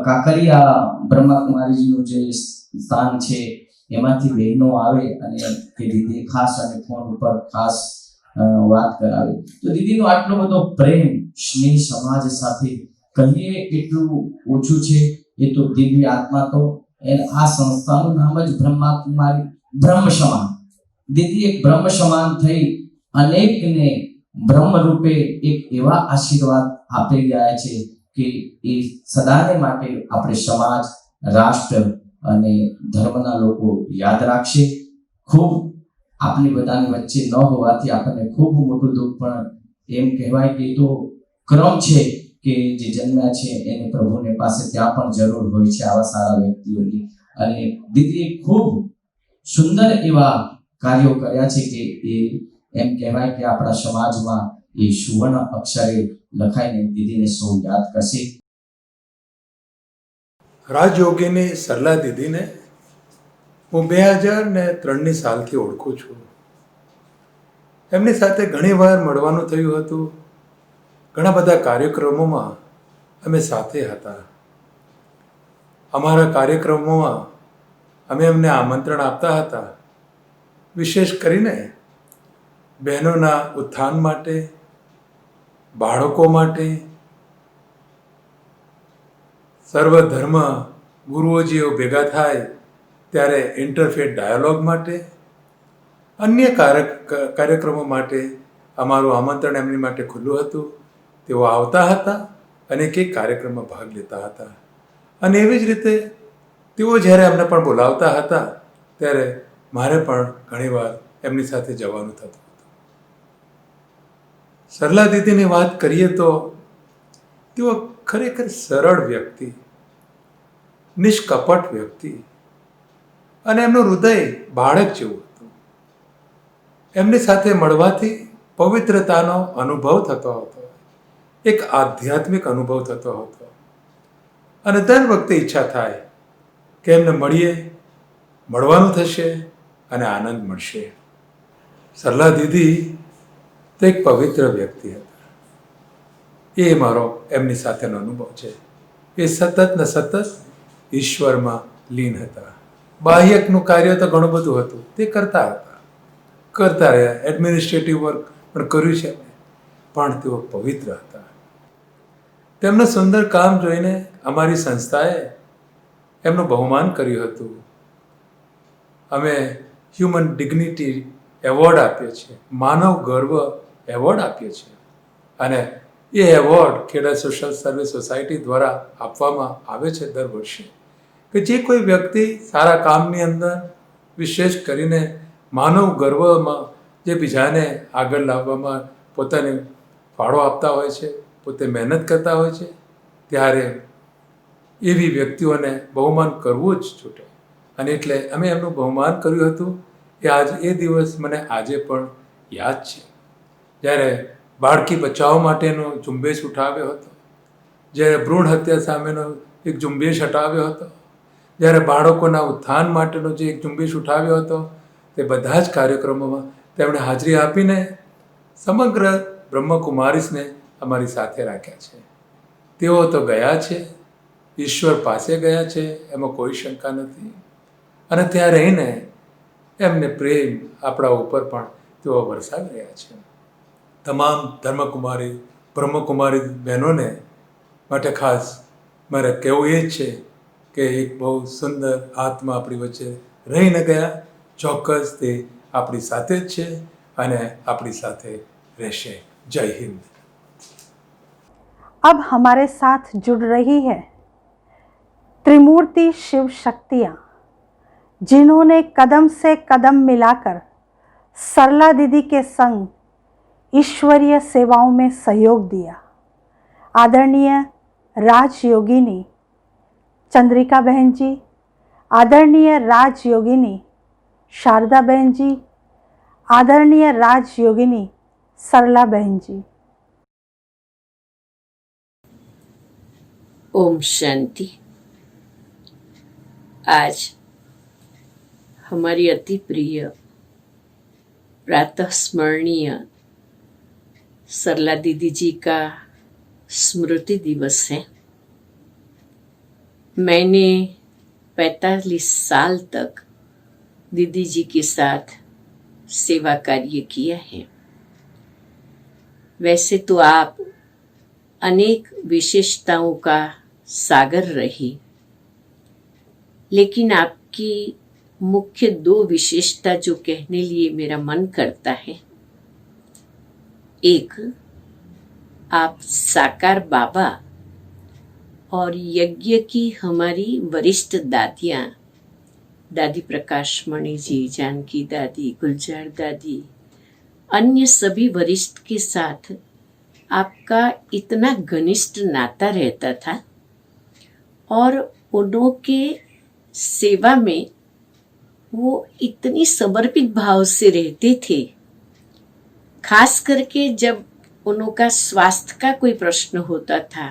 કાંકરિયા બ્રહ્માકુમારીજીનું જે સ્થાન છે એમાંથી બહેનો આવે અને કે દીદી ખાસ અને ફોન ઉપર ખાસ વાત કરાવે. તો દીદીનો આટલો બધો પ્રેમ સ્નેહ સમાજ સાથે કહીએ એટલું ઓછું છે. એ તો દિવ્ય આત્મા તો આ સંસ્થાનું નામ જ બ્રહ્માકુમારી, બ્રહ્મ સમાન. દીદી એક બ્રહ્મ સમાન થઈ અનેકને બ્રહ્મ રૂપે એક એવા આશીર્વાદ આપી ગયા છે કે એ સદાને માટે આપણે સમાજ, રાષ્ટ્ર અને ધર્મના લોકો યાદ રાખશે. ખૂબ આપણી બધાની વચ્ચે ન હોવાથી આપણને ખૂબ મોટું દુઃખ, પણ એમ કહેવાય કે તો ક્રમ છે કે જે જન્મ્યા છે એને પ્રભુને પાસે ત્યાં પણ જરૂર હોય છે આવા સારા વ્યક્તિઓની. અને દીદીએ ખૂબ સુંદર એવા કાર્યો કર્યા છે કે એ એમ કહેવાય કે આપણા સમાજમાં એ સુવર્ણ અક્ષરે લખાઈને દીદીને સૌ યાદ કરશે. રાજયોગીની સરલા દીદીને હું 2003ની સાલથી ઓળખું છું. એમની સાથે ઘણી વાર મળવાનું થયું હતું. ઘણા બધા કાર્યક્રમોમાં અમે સાથે હતા. અમારા કાર્યક્રમોમાં અમે એમને આમંત્રણ આપતા હતા, વિશેષ કરીને બહેનોના ઉત્થાન માટે, બાળકો માટે, સર્વધર્મ ગુરુઓજીઓ ભેગા થાય ત્યારે ઇન્ટરફેથ ડાયલોગ માટે, અન્ય કાર્યક્રમો માટે અમારું આમંત્રણ એમની માટે ખુલ્લું હતું. તેઓ આવતા હતા અને કંઈક કાર્યક્રમમાં ભાગ લેતા હતા. અને એવી જ રીતે તેઓ જ્યારે અમને પણ બોલાવતા હતા ત્યારે મારે પણ ઘણીવાર એમની સાથે જવાનું થતું હતું. સરલા દીદીની વાત કરીએ તો તેઓ ખરેખર સરળ વ્યક્તિ, નિષ્કપટ વ્યક્તિ, અને એમનું હૃદય બાળક જેવું હતું. એમની સાથે મળવાથી પવિત્રતાનો અનુભવ થતો હતો, એક આધ્યાત્મિક અનુભવ થતો હતો. અને દર વખતે ઈચ્છા થાય કે એમને મળીએ, મળવાનું થશે અને આનંદ મળશે. સરલા દીદી તો એક પવિત્ર વ્યક્તિ હતા. એ મારો એમની સાથેનો અનુભવ છે. એ સતત ને સતત ઈશ્વરમાં લીન હતા. બાહ્યકનું કાર્ય તો ઘણું બધું હતું, તે કરતા રહ્યા. એડમિનિસ્ટ્રેટિવ વર્ક પણ કર્યું છે, પણ તેઓ પવિત્ર હતા. તેમનું સુંદર કામ જોઈને અમારી સંસ્થાએ એમનું બહુમાન કર્યું હતું. અમે હ્યુમન ડિગ્નિટી એવોર્ડ આપીએ છીએ, માનવ ગર્વ એવોર્ડ આપીએ છીએ. અને એ award Kheda social service society દ્વારા આપવામાં આવે છે દર વર્ષે. કે જે કોઈ વ્યક્તિ સારા કામની અંદર વિશેષ કરીને માનવ ગર્વમાં જે બીજાને આગળ લાવવામાં પોતાને ફાળો આપતા હોય છે, પોતે મહેનત કરતા હોય છે, ત્યારે એવી વ્યક્તિઓને બહુમાન કરવું જ છૂટે. અને એટલે અમે એમનું બહુમાન કર્યું હતું. કે એ દિવસ મને આજે પણ યાદ છે, જ્યારે બાળકી બચાવ માટેનો ઝુંબેશ ઉઠાવ્યો હતો, જ્યારે ભ્રૂણ હત્યા સામેનો એક ઝુંબેશ હટાવ્યો હતો, જ્યારે બાળકોના ઉત્થાન માટેનો જે એક ઝુંબેશ ઉઠાવ્યો હતો તે બધા જ કાર્યક્રમોમાં તેમણે હાજરી આપીને સમગ્ર બ્રહ્મકુમારીસને અમારી સાથે રાખ્યા છે. તેઓ તો ગયા છે, ઈશ્વર પાસે ગયા છે, એમાં કોઈ શંકા નથી. અને ત્યાં રહીને એમને પ્રેમ આપણા ઉપર પણ તેઓ વરસાવી રહ્યા છે. તમામ ધર્મકુમારી બ્રહ્મકુમારી બહેનોને માટે ખાસ મારે કહેવું એ જ છે કે એક બહુ સુંદર આત્મા આપણી વચ્ચે રહીને ગયા. ચોક્કસ તે આપણી સાથે જ છે અને આપણી સાથે રહેશે. जय हिंद. अब हमारे साथ जुड़ रही है त्रिमूर्ति शिव शक्तियाँ, जिन्होंने कदम से कदम मिलाकर सरला दीदी के संग ईश्वरीय सेवाओं में सहयोग दिया. आदरणीय राजयोगिनी चंद्रिका बहन जी, आदरणीय राजयोगिनी शारदा बहन जी, आदरणीय राजयोगिनी सरला बहन जी. ओम शांति. आज हमारी अति प्रिय प्रातः स्मरणीय सरला दीदी जी का स्मृति दिवस है. मैंने 45 साल तक दीदी जी के साथ सेवा कार्य किया है. वैसे तो आप अनेक विशेषताओं का सागर रही, लेकिन आपकी मुख्य 2 विशेषता जो कहने लिए मेरा मन करता है. एक, आप साकार बाबा और यज्ञ की हमारी वरिष्ठ दादियाँ, दादी प्रकाश मणि जी, जानकी दादी, गुलजार दादी, अन्य सभी वरिष्ठ के साथ आपका इतना घनिष्ठ नाता रहता था और उनके सेवा में वो इतनी समर्पित भाव से रहते थे. खास करके जब उनका स्वास्थ्य का कोई प्रश्न होता था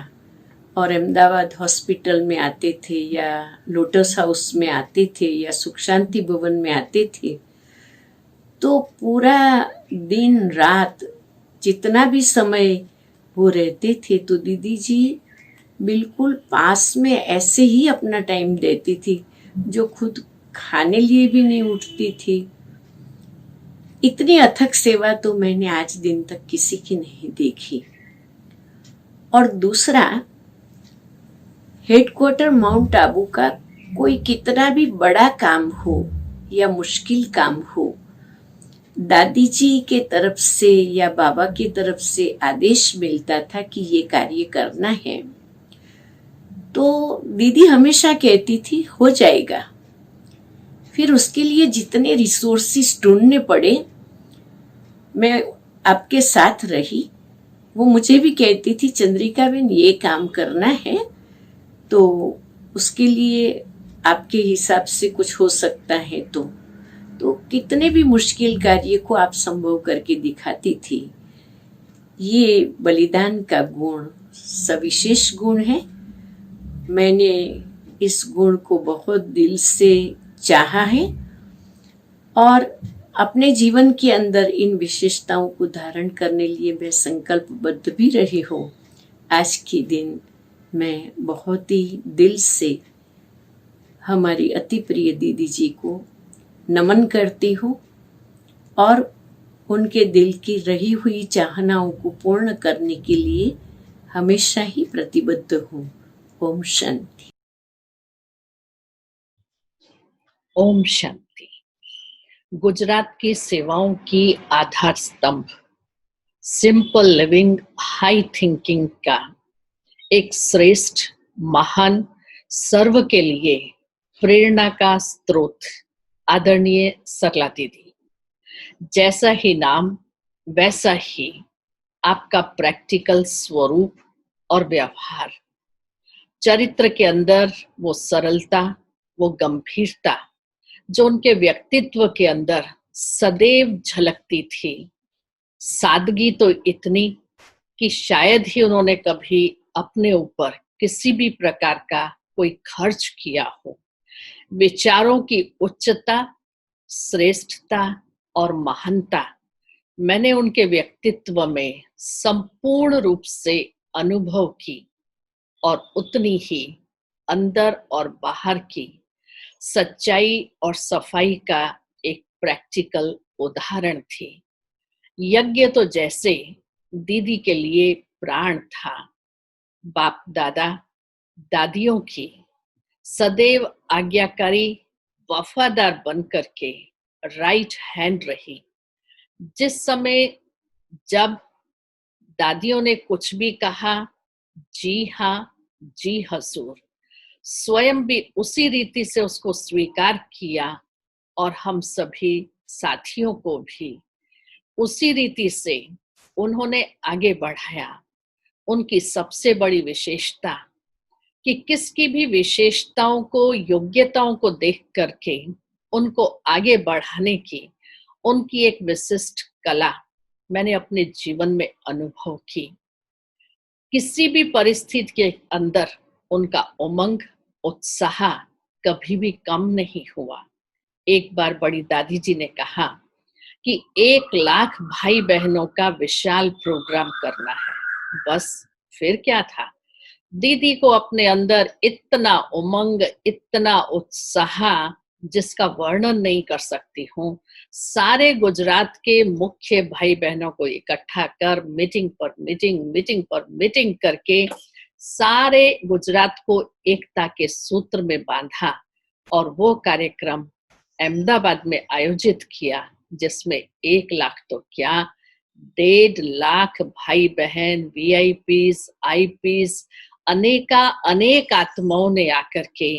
और अहमदाबाद हॉस्पिटल में आते थे या लोटस हाउस में आते थे या सुख शांति भवन में आते थे, तो पूरा दिन रात जितना भी समय वो रहते थे तो दीदी जी बिल्कुल पास में ऐसे ही अपना टाइम देती थी, जो खुद खाने लिए भी नहीं उठती थी. इतनी अथक सेवा तो मैंने आज दिन तक किसी की नहीं देखी. और दूसरा, हेडक्वार्टर माउंट आबू का कोई कितना भी बड़ा काम हो या मुश्किल काम हो, दादी जी के तरफ से या बाबा की तरफ से आदेश मिलता था कि ये कार्य करना है, तो दीदी हमेशा कहती थी हो जाएगा. फिर उसके लिए जितने रिसोर्सेस ढूंढने पड़े, मैं आपके साथ रही. वो मुझे भी कहती थी चंद्रिका बहन ये काम करना है तो उसके लिए आपके हिसाब से कुछ हो सकता है. तो कितने भी मुश्किल कार्य को आप संभव करके दिखाती थी. ये बलिदान का गुण सविशेष गुण है. मैंने इस गुण को बहुत दिल से चाहा है और अपने जीवन के अंदर इन विशेषताओं को धारण करने लिए मैं संकल्पबद्ध भी रही हूँ. आज के दिन मैं बहुत ही दिल से हमारी अति प्रिय दीदी जी को नमन करती हूँ और उनके दिल की रही हुई चाहनाओं को पूर्ण करने के लिए हमेशा ही प्रतिबद्ध हूँ. ओम शांति. ओम शांति. गुजरात की सेवाओं की आधार स्तंभ, सिंपल लिविंग हाई थिंकिंग का एक श्रेष्ठ महान सर्व के लिए प्रेरणा का स्रोत आदरणीय सरला दीदी. जैसा ही नाम वैसा ही आपका प्रैक्टिकल स्वरूप और व्यवहार. चरित्र के अंदर वो सरलता, वो गंभीरता जो उनके व्यक्तित्व के अंदर सदैव झलकती थी. सादगी तो इतनी कि शायद ही उन्होंने कभी अपने ऊपर किसी भी प्रकार का कोई खर्च किया हो. विचारों की उच्चता, श्रेष्ठता और महानता मैंने उनके व्यक्तित्व में संपूर्ण रूप से अनुभव की और उतनी ही अंदर और बाहर की सच्चाई और सफाई का एक प्रैक्टिकल उदाहरण थी। यज्ञ तो जैसे दीदी के लिए प्राण था। बाप दादा दादियों की सदैव आज्ञाकारी वफादार बनकर के राइट हैंड रही। जिस समय जब दादियों ने कुछ भी कहा, जी हाँ, जी हजूर, स्वयं भी उसी रीति से उसको स्वीकार किया और हम सभी साथियों को भी उसी रीति से उन्होंने आगे बढ़ाया। उनकी सबसे बड़ी विशेषता कि किसकी भी विशेषताओं को, योग्यताओं को देख करके उनको आगे बढ़ाने की उनकी एक विशिष्ट कला मैंने अपने जीवन में अनुभव की। किसी भी परिस्थिति के अंदर उनका उमंग, उत्साह कभी भी कम नहीं हुआ। एक बार बड़ी दादी जी ने कहा कि 1 लाख भाई बहनों का विशाल प्रोग्राम करना है। बस फिर क्या था, दीदी को अपने अंदर इतना उमंग, इतना उत्साह जिसका वर्णन नहीं कर सकती हूँ। सारे गुजरात के मुख्य भाई बहनों को इकट्ठा कर मीटिंग पर मीटिंग, मीटिंग पर मीटिंग करके सारे गुजरात को एकता के सूत्र में बांधा और वो कार्यक्रम अहमदाबाद में आयोजित किया, जिसमें 1 लाख तो क्या, 1.5 लाख भाई बहन, VIPs, IPs, अनेक आत्माओं ने आकर के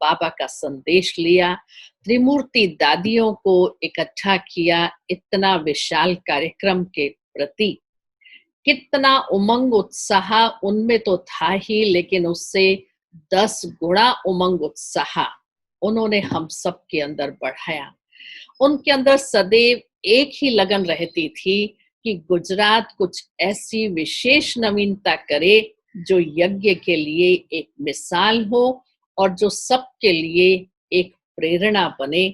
बाबा का संदेश लिया, त्रिमूर्ति दादियों को इकट्ठा किया। इतना विशाल कार्यक्रम के प्रति कितना उमंग, उत्साह उनमें तो था ही, लेकिन उससे 10 गुना उमंग, उत्साह उन्होंने हम सब के अंदर बढ़ाया। उनके अंदर सदैव एक ही लगन रहती थी कि गुजरात कुछ ऐसी विशेष नवीनता करे जो यज्ञ के लिए एक मिसाल हो और जो सबके लिए एक प्रेरणा बने।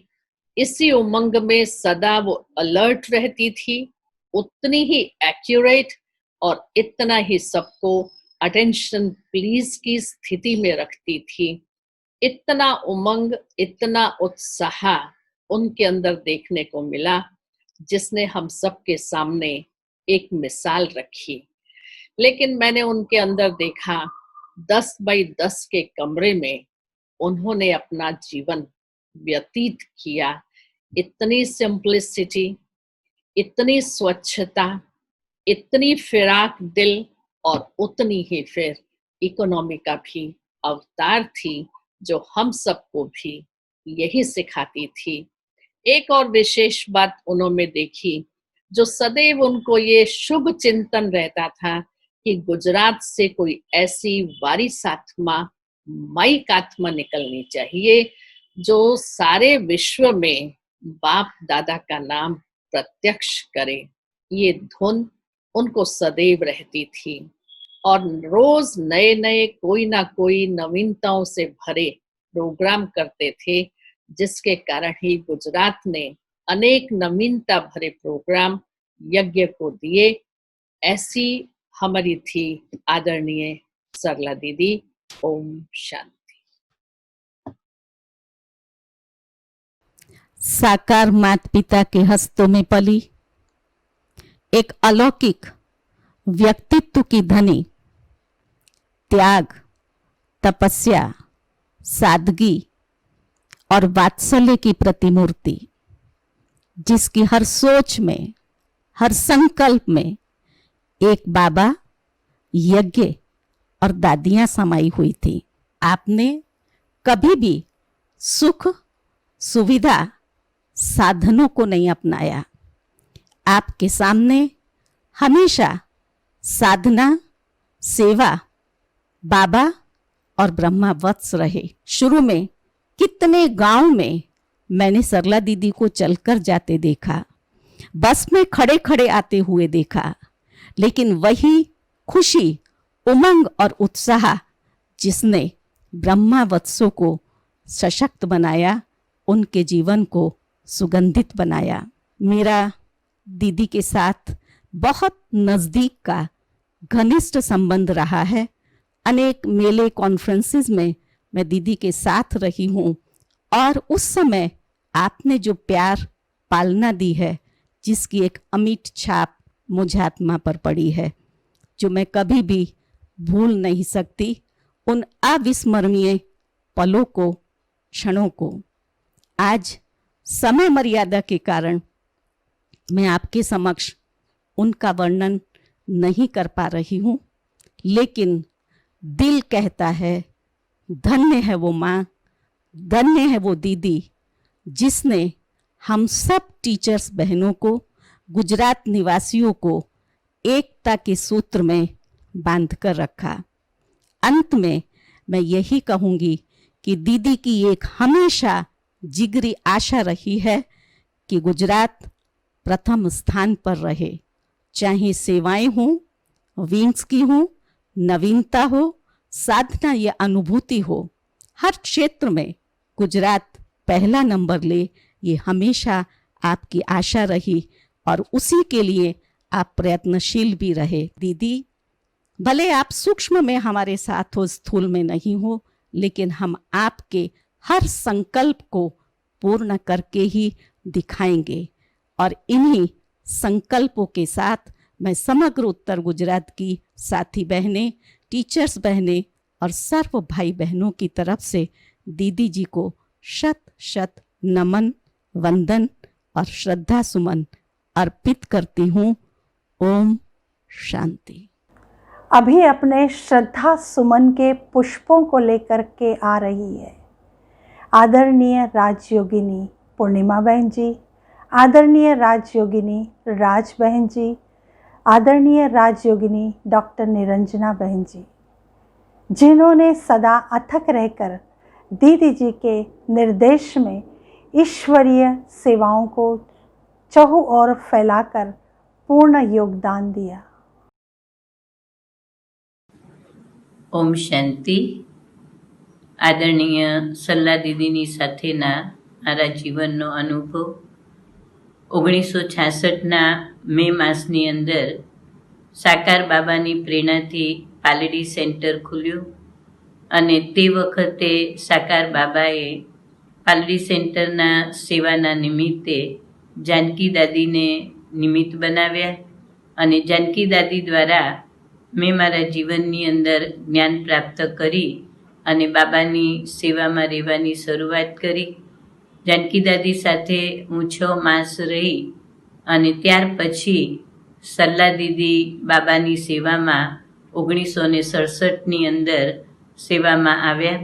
इसी उमंग में सदा वो अलर्ट रहती थी, उतनी ही एक्यूरेट और इतना ही सबको अटेंशन प्लीज की स्थिति में रखती थी। इतना उमंग, इतना उत्साह उनके अंदर देखने को मिला, जिसने हम सबके सामने एक मिसाल रखी। लेकिन मैंने उनके अंदर देखा 10 बाई 10 के कमरे में उन्होंने अपना जीवन व्यतीत किया। इतनी सिंप्लिसिटी, इतनी स्वच्छता, इतनी फिराक दिल और उतनी ही फिर इकोनॉमी का भी अवतार थी, जो हम सबको भी यही सिखाती थी। एक और विशेष बात उन्होंने देखी, जो सदैव उनको ये शुभ चिंतन रहता था कि गुजरात से कोई ऐसी वारिस आत्मा, माइक आत्मा निकलनी चाहिए जो सारे विश्व में बाप दादा का नाम प्रत्यक्ष करे। ये धुन उनको सदैव रहती थी और रोज नए नए कोई ना कोई नवीनताओं से भरे प्रोग्राम करते थे, जिसके कारण ही गुजरात ने अनेक नवीनता भरे प्रोग्राम यज्ञ को दिए। ऐसी हमारी थी आदरणीय सरला दीदी। ओम शांति। साकार माता पिता के हस्तों में पली, एक अलौकिक व्यक्तित्व की धनी, त्याग, तपस्या, सादगी और वात्सल्य की प्रतिमूर्ति, जिसकी हर सोच में, हर संकल्प में एक बाबा, यज्ञ और दादियां समाई हुई थी। आपने कभी भी सुख, सुविधा, साधनों को नहीं अपनाया। आपके सामने हमेशा साधना, सेवा, बाबा और ब्रह्मा वत्स रहे। शुरू में कितने गांव में मैंने सरला दीदी को चलकर जाते देखा, बस में खड़े खड़े आते हुए देखा, लेकिन वही खुशी, उमंग और उत्साह जिसने ब्रह्मा वत्सों को सशक्त बनाया, उनके जीवन को सुगंधित बनाया। मेरा दीदी के साथ बहुत नज़दीक का घनिष्ठ संबंध रहा है। अनेक मेले कॉन्फ्रेंसेस में मैं दीदी के साथ रही हूँ और उस समय आपने जो प्यार पालना दी है, जिसकी एक अमिट छाप मुझ आत्मा पर पड़ी है, जो मैं कभी भी भूल नहीं सकती। उन अविस्मरणीय पलों को, क्षणों को आज समय मर्यादा के कारण मैं आपके समक्ष उनका वर्णन नहीं कर पा रही हूँ, लेकिन दिल कहता है धन्य है वो माँ, धन्य है वो दीदी, जिसने हम सब टीचर्स बहनों को, गुजरात निवासियों को एकता के सूत्र में बांध कर रखा। अंत में मैं यही कहूँगी कि दीदी की एक हमेशा जिगरी आशा रही है कि गुजरात प्रथम स्थान पर रहे, चाहे सेवाएं हों, विंग्स की हों, नवीनता हो, साधना या अनुभूति हो, हर क्षेत्र में गुजरात पहला नंबर ले, ये हमेशा आपकी आशा रही और उसी के लिए आप प्रयत्नशील भी रहे। दीदी, भले आप सूक्ष्म में हमारे साथ हो, स्थूल में नहीं हो, लेकिन हम आपके हर संकल्प को पूर्ण करके ही दिखाएंगे और इन्हीं संकल्पों के साथ मैं समग्र उत्तर गुजरात की साथी बहनें, टीचर्स बहनें और सर्व भाई बहनों की तरफ से दीदी जी को शत शत नमन, वंदन और श्रद्धा सुमन अर्पित करती हूँ। ओम शांति। अभी अपने श्रद्धा सुमन के पुष्पों को लेकर के आ रही है आदरणीय राजयोगिनी पूर्णिमा बहन जी, आदरणीय राजयोगिनी राज बहन जी, आदरणीय राजयोगिनी डॉक्टर निरंजना बहन जी, जिन्होंने सदा अथक रहकर दीदी जी के निर्देश में ईश्वरीय सेवाओं को चहुं ओर फैलाकर पूर्ण योगदान दिया। ओम शांति। आदरणीय सरला दीदीनी સાથેના મારા જીવનનો અનુભવ 1966ના મે માસની અંદર સાકાર બાબાની પ્રેરણાથી પાલડી સેન્ટર ખુલ્યું અને તે વખતે સાકાર બાબાએ પાલડી સેન્ટરના સેવાના નિમિત્તે જાનકી દાદીને નિમિત્ત બનાવ્યા અને જાનકી દાદી દ્વારા મેં મારા જીવનની અંદર જ્ઞાન પ્રાપ્ત કરી અને બાબાની સેવામાં રહેવાની શરૂઆત કરી। જાનકી દાદી સાથે હું 6 માસ રહી અને ત્યાર પછી સરલા દીદી બાબાની સેવામાં 1967ની અંદર સેવામાં આવ્યા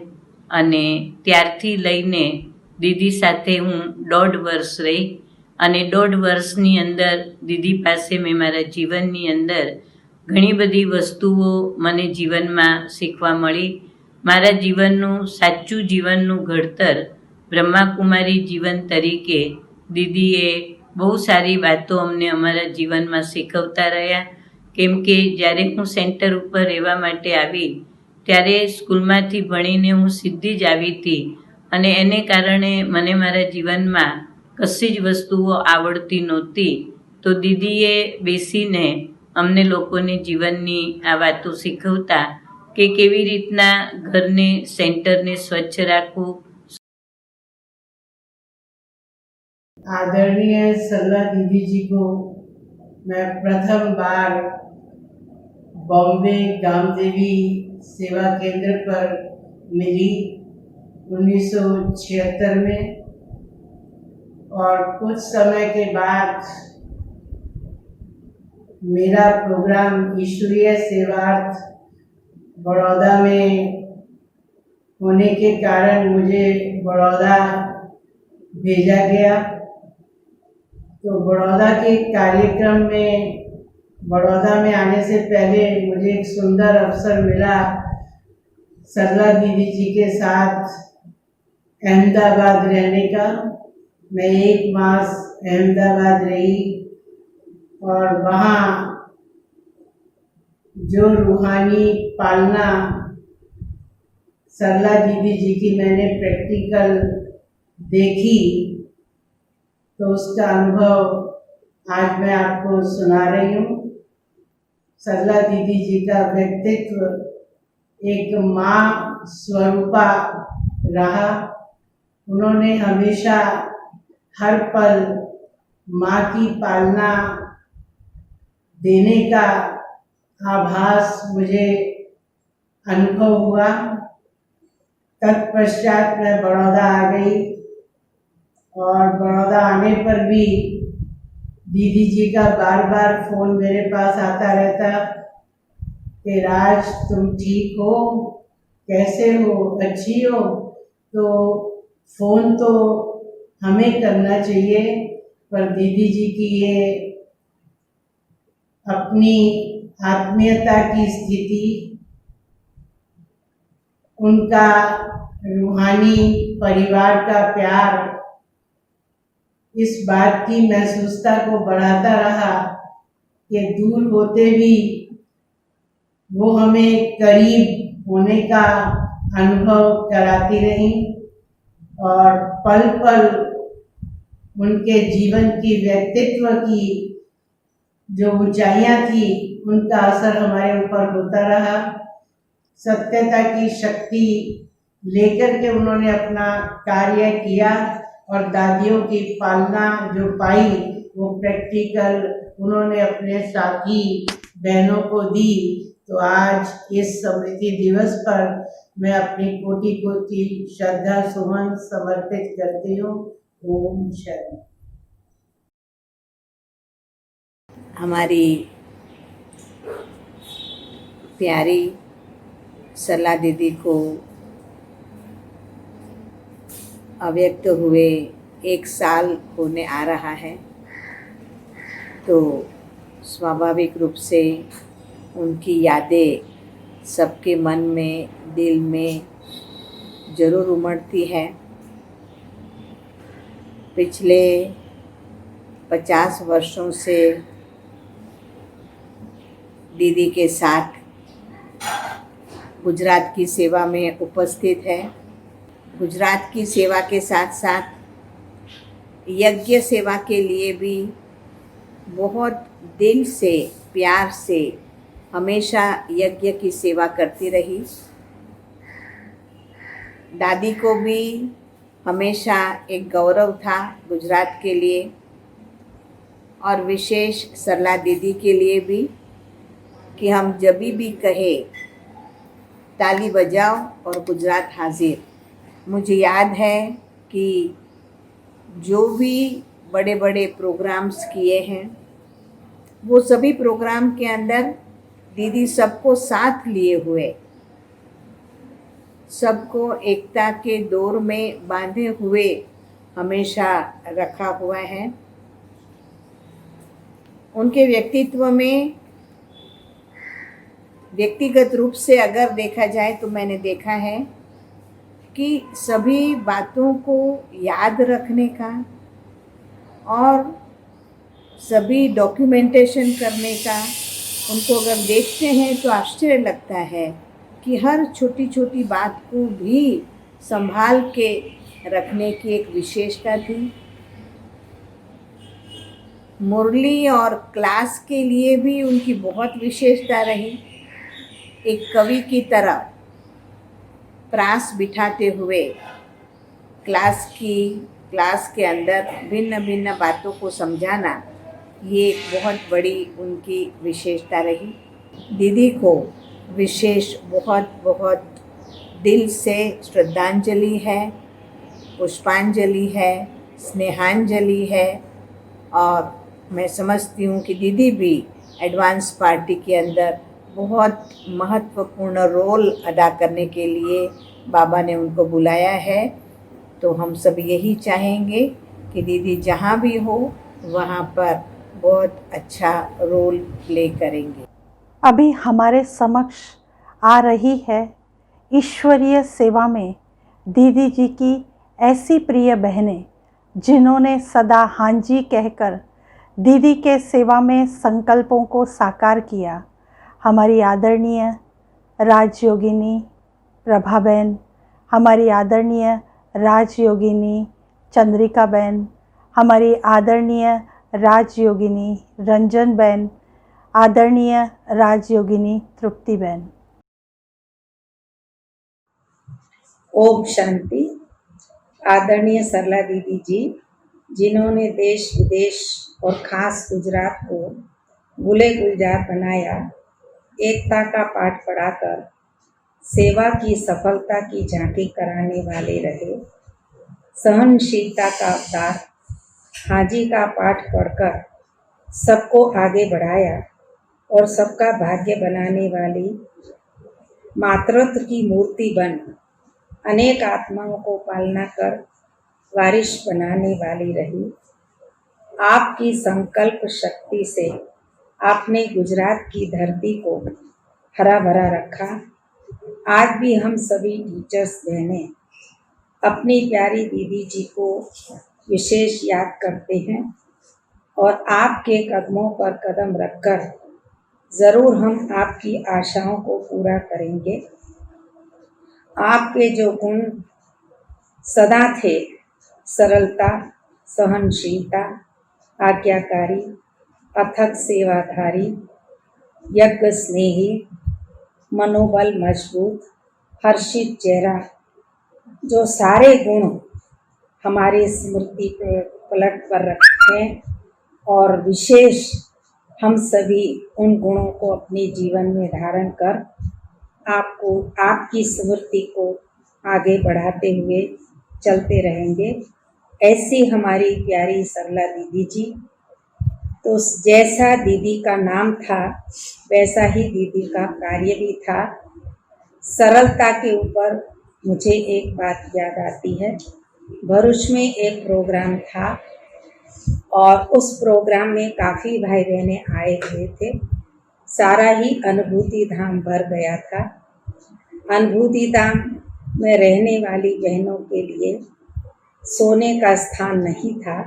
અને ત્યારથી લઈને દીદી સાથે હું 1.5 વર્ષ રહી અને 1.5 વર્ષની અંદર દીદી પાસે મેં મારા જીવનની અંદર ઘણી બધી વસ્તુઓ મને જીવનમાં શીખવા મળી। મારા જીવનનું સાચું જીવનનું ઘડતર બ્રહ્માકુમારી જીવન તરીકે દીદીએ બહુ સારી વાતો અમને અમારા જીવનમાં શીખવતા રહ્યા। કેમ કે જ્યારે હું સેન્ટર ઉપર રહેવા માટે આવી ત્યારે સ્કૂલમાંથી ભણીને હું સીધી જ આવી હતી અને એને કારણે મને મારા જીવનમાં કશી જ વસ્તુઓ આવડતી નહોતી। તો દીદીએ બેસીને અમને લોકોને જીવનની આ વાતો શીખવતા કે કેવી રીતના ઘરને સેન્ટરને સ્વચ્છ રાખવું। आदरणीय सरला दीदी जी को मैं प्रथम बार बॉम्बे गामदेवी सेवा केंद्र पर मिली 1976 में और कुछ समय के बाद मेरा प्रोग्राम ईश्वरीय सेवार्थ बड़ौदा में होने के कारण मुझे बड़ौदा भेजा गया। तो बड़ौदा के कार्यक्रम में बड़ौदा में आने से पहले मुझे एक सुंदर अवसर मिला सरला दीदी जी के साथ अहमदाबाद रहने का। मैं 1 मास अहमदाबाद रही और वहाँ जो रूहानी पालना सरला दीदी जी की मैंने प्रैक्टिकल देखी, तो उसका अनुभव आज मैं आपको सुना रही हूँ। सरला दीदी जी का व्यक्तित्व एक माँ स्वरूपा रहा। उन्होंने हमेशा हर पल माँ की पालना देने का आभास मुझे अनुभव हुआ। तत्पश्चात मैं बड़ौदा आ गई और बड़ौदा आने पर भी दीदी जी का बार बार फ़ोन मेरे पास आता रहता कि राज तुम ठीक हो, कैसे हो, अच्छी हो। तो फ़ोन तो हमें करना चाहिए, पर दीदी जी की ये अपनी आत्मीयता की स्थिति, उनका रूहानी परिवार का प्यार इस बात की महसूसता को बढ़ाता रहा कि दूर होते भी वो हमें करीब होने का अनुभव कराती रही और पल पल उनके जीवन की व्यक्तित्व की जो ऊंचाइयां थी उनका असर हमारे ऊपर होता रहा। सत्यता की शक्ति लेकर के उन्होंने अपना कार्य किया और दादियों की पालना जो पाई वो प्रैक्टिकल उन्होंने अपने साथी बहनों को दी। तो आज इस स्मृति दिवस पर मैं अपनी कोटि कोटि श्रद्धा सुमन समर्पित करती हूँ। ओम शांति। हमारी प्यारी सरला दीदी को अव्यक्त हुए 1 साल होने आ रहा है, तो स्वाभाविक रूप से उनकी यादें सबके मन में, दिल में ज़रूर उमड़ती है। पिछले 50 वर्षों से दीदी के साथ गुजरात की सेवा में उपस्थित है। गुजरात की सेवा के साथ साथ यज्ञ सेवा के लिए भी बहुत दिल से, प्यार से हमेशा यज्ञ की सेवा करती रही। दादी को भी हमेशा एक गौरव था गुजरात के लिए और विशेष सरला दीदी के लिए भी कि हम जब भी कहे ताली बजाओ और गुजरात हाजिर। मुझे याद है कि जो भी बड़े बड़े प्रोग्राम्स किए हैं वो सभी प्रोग्राम के अंदर दीदी सबको साथ लिए हुए, सबको एकता के डोर में बांधे हुए हमेशा रखा हुआ है। उनके व्यक्तित्व में व्यक्तिगत रूप से अगर देखा जाए तो मैंने देखा है कि सभी बातों को याद रखने का और सभी डॉक्यूमेंटेशन करने का, उनको अगर देखते हैं तो आश्चर्य लगता है कि हर छोटी छोटी बात को भी संभाल के रखने की एक विशेषता थी। मुरली और क्लास के लिए भी उनकी बहुत विशेषता रही। एक कवि की तरह प्रास बिठाते हुए क्लास के अंदर भिन्न भिन्न बातों को समझाना, ये एक बहुत बड़ी उनकी विशेषता रही। दीदी को विशेष बहुत बहुत दिल से श्रद्धांजलि है, पुष्पांजलि है, स्नेहांजलि है और मैं समझती हूँ कि दीदी भी एडवांस पार्टी के अंदर बहुत महत्वपूर्ण रोल अदा करने के लिए बाबा ने उनको बुलाया है। तो हम सब यही चाहेंगे कि दीदी जहाँ भी हो वहाँ पर बहुत अच्छा रोल प्ले करेंगे। अभी हमारे समक्ष आ रही है ईश्वरीय सेवा में दीदी जी की ऐसी प्रिय बहनें जिन्होंने सदा हाँ जी कहकर दीदी के सेवा में संकल्पों को साकार किया। हमारी आदरणीय राजयोगिनी प्रभाबेन, हमारी आदरणीय राजयोगिनी चंद्रिका बहन, हमारी आदरणीय राजयोगिनी रंजन बहन, आदरणीय राजयोगिनी तृप्ति बहन। ओम शांति। आदरणीय सरला दीदी जी, जिन्होंने देश विदेश और खास गुजरात को गुले गुलजार बनाया, एकता का पाठ पढ़ाकर सेवा की सफलता की झांकी कराने वाले रहे, सहनशीलता का अवतार हाजी का पाठ पढ़कर सबको आगे बढ़ाया और सबका भाग्य बनाने वाली मातृत्व की मूर्ति बन अनेक आत्माओं को पालना कर वारिश बनाने वाली रही। आपकी संकल्प शक्ति से आपने गुजरात की धरती को हरा भरा रखा। आज भी हम सभी टीचर्स बहनें अपनी प्यारी दीदी जी को विशेष याद करते हैं और आपके कदमों पर कदम रखकर ज़रूर हम आपकी आशाओं को पूरा करेंगे। आपके जो गुण सदा थे, सरलता, सहनशीलता, आज्ञाकारी, अथक सेवाधारी, यज्ञ स्नेही, मनोबल मजबूत, हर्षित चेहरा, जो सारे गुण हमारे स्मृति पलट पर रखे हैं और विशेष हम सभी उन गुणों को अपने जीवन में धारण कर आपको आपकी स्मृति को आगे बढ़ाते हुए चलते रहेंगे। ऐसी हमारी प्यारी सरला दीदी जी, तो जैसा दीदी का नाम था वैसा ही दीदी का कार्य भी था। सरलता के ऊपर मुझे एक बात याद आती है। भरूच में एक प्रोग्राम था और उस प्रोग्राम में काफ़ी भाई बहनें आए हुए थे। सारा ही अनुभूति धाम भर गया था। अनुभूति धाम में रहने वाली बहनों के लिए सोने का स्थान नहीं था,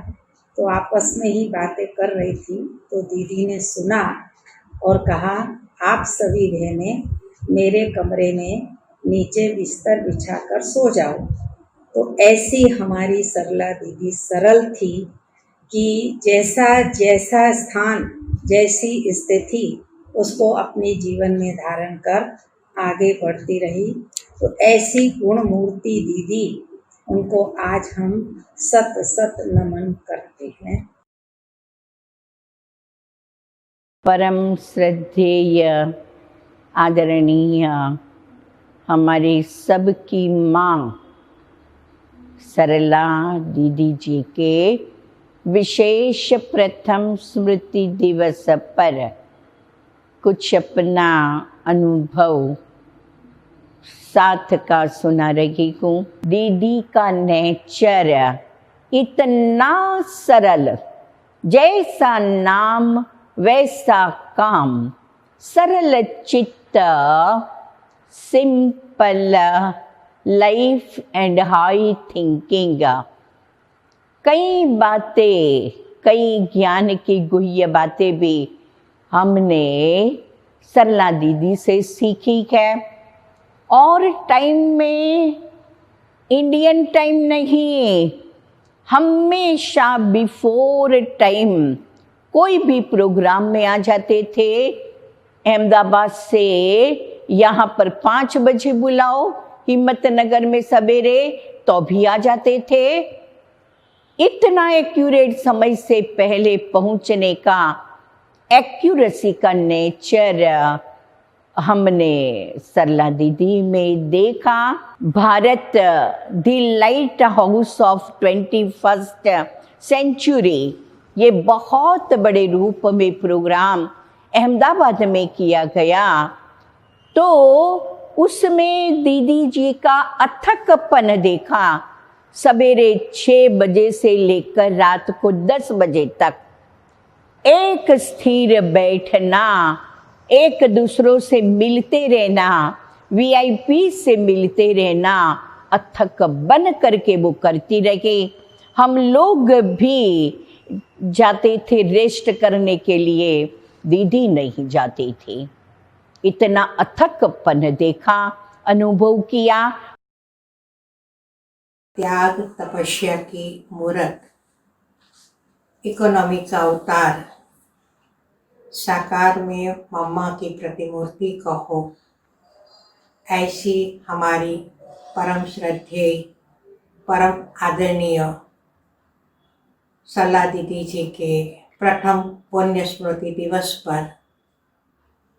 तो आपस में ही बातें कर रही थी। तो दीदी ने सुना और कहा, आप सभी बहनें मेरे कमरे में नीचे बिस्तर बिछाकर सो जाओ। तो ऐसी हमारी सरला दीदी सरल थी कि जैसा जैसा स्थान, जैसी स्थिति उसको अपने जीवन में धारण कर आगे बढ़ती रही। तो ऐसी गुण मूर्ति दीदी, उनको आज हम सत सत नमन करते हैं। परम श्रद्धेय आदरणीय हमारे सबकी माँ सरला दीदी जी के विशेष प्रथम स्मृति दिवस पर कुछ अपना अनुभव साथ का सुना रही हूँ। दीदी का नेचर इतना सरल, जैसा नाम वैसा काम, सरल चित्त, simple life and high thinking. कई बातें, कई ज्ञान की गुह्य बातें भी हमने सरला दीदी से सीखी है। और टाइम में इंडियन टाइम नहीं, हमेशा बिफोर टाइम कोई भी प्रोग्राम में आ जाते थे। अहमदाबाद से यहाँ पर 5 बजे बुलाओ, हिम्मतनगर में सवेरे तो भी आ जाते थे। इतना एक्यूरेट समय से पहले पहुंचने का, एक्यूरेसी का नेचर हमने सरला दीदी में देखा। Bharat the lighthouse of 21st century, ये बहुत बड़े रूप में प्रोग्राम अहमदाबाद में किया गया। तो उसमें दीदी जी का अथकपन देखा। सवेरे 6 बजे से लेकर रात को 10 बजे तक एक स्थिर बैठना, एक दूसरों से मिलते रहना, वीआईपी से मिलते रहना, अथक बन करके वो करती रही। हम लोग भी जाते थे रेस्ट करने के लिए, दीदी नहीं जाती थी। इतना अथकपन देखा, अनुभव किया। त्याग तपस्या की मूर्त, इकोनॉमी का अवतार, साकार में मम्मा की प्रतिमूर्ति कहो, ऐसी हमारी परम श्रद्धेय परम आदरणीय सरला दीदी जी के प्रथम पुण्य स्मृति दिवस पर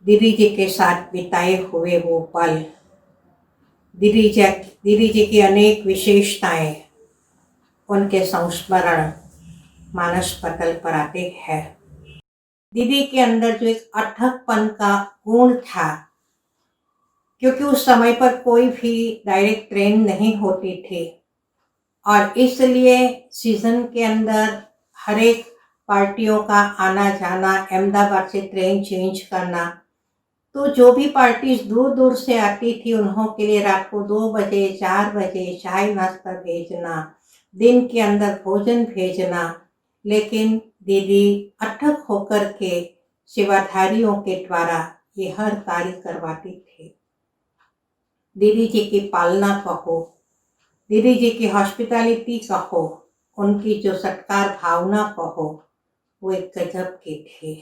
दीदी जी के साथ बिताए हुए वो पल, दीदी जी की अनेक विशेषताएं, उनके संस्मरण मानस पटल पर आते हैं। दीदी के अंदर जो एक अथकपन का गुण था, क्योंकि उस समय पर कोई भी डायरेक्ट ट्रेन नहीं होती थी और इसलिए सीजन के अंदर हर एक पार्टियों का आना जाना, अहमदाबाद से ट्रेन चेंज करना, तो जो भी पार्टीज दूर दूर से आती थी उन्हों के लिए रात को 2 बजे 4 बजे चाय नाश्ता भेजना, दिन के अंदर भोजन भेजना, लेकिन दीदी अथक होकर के सेवाधारियों के द्वारा ये हर कार्य करवाती थी। दीदी जी की पालना कहो, दीदी जी की हॉस्पिटैलिटी कहो, उनकी जो सत्कार भावना कहो, वो एक गजब की थी।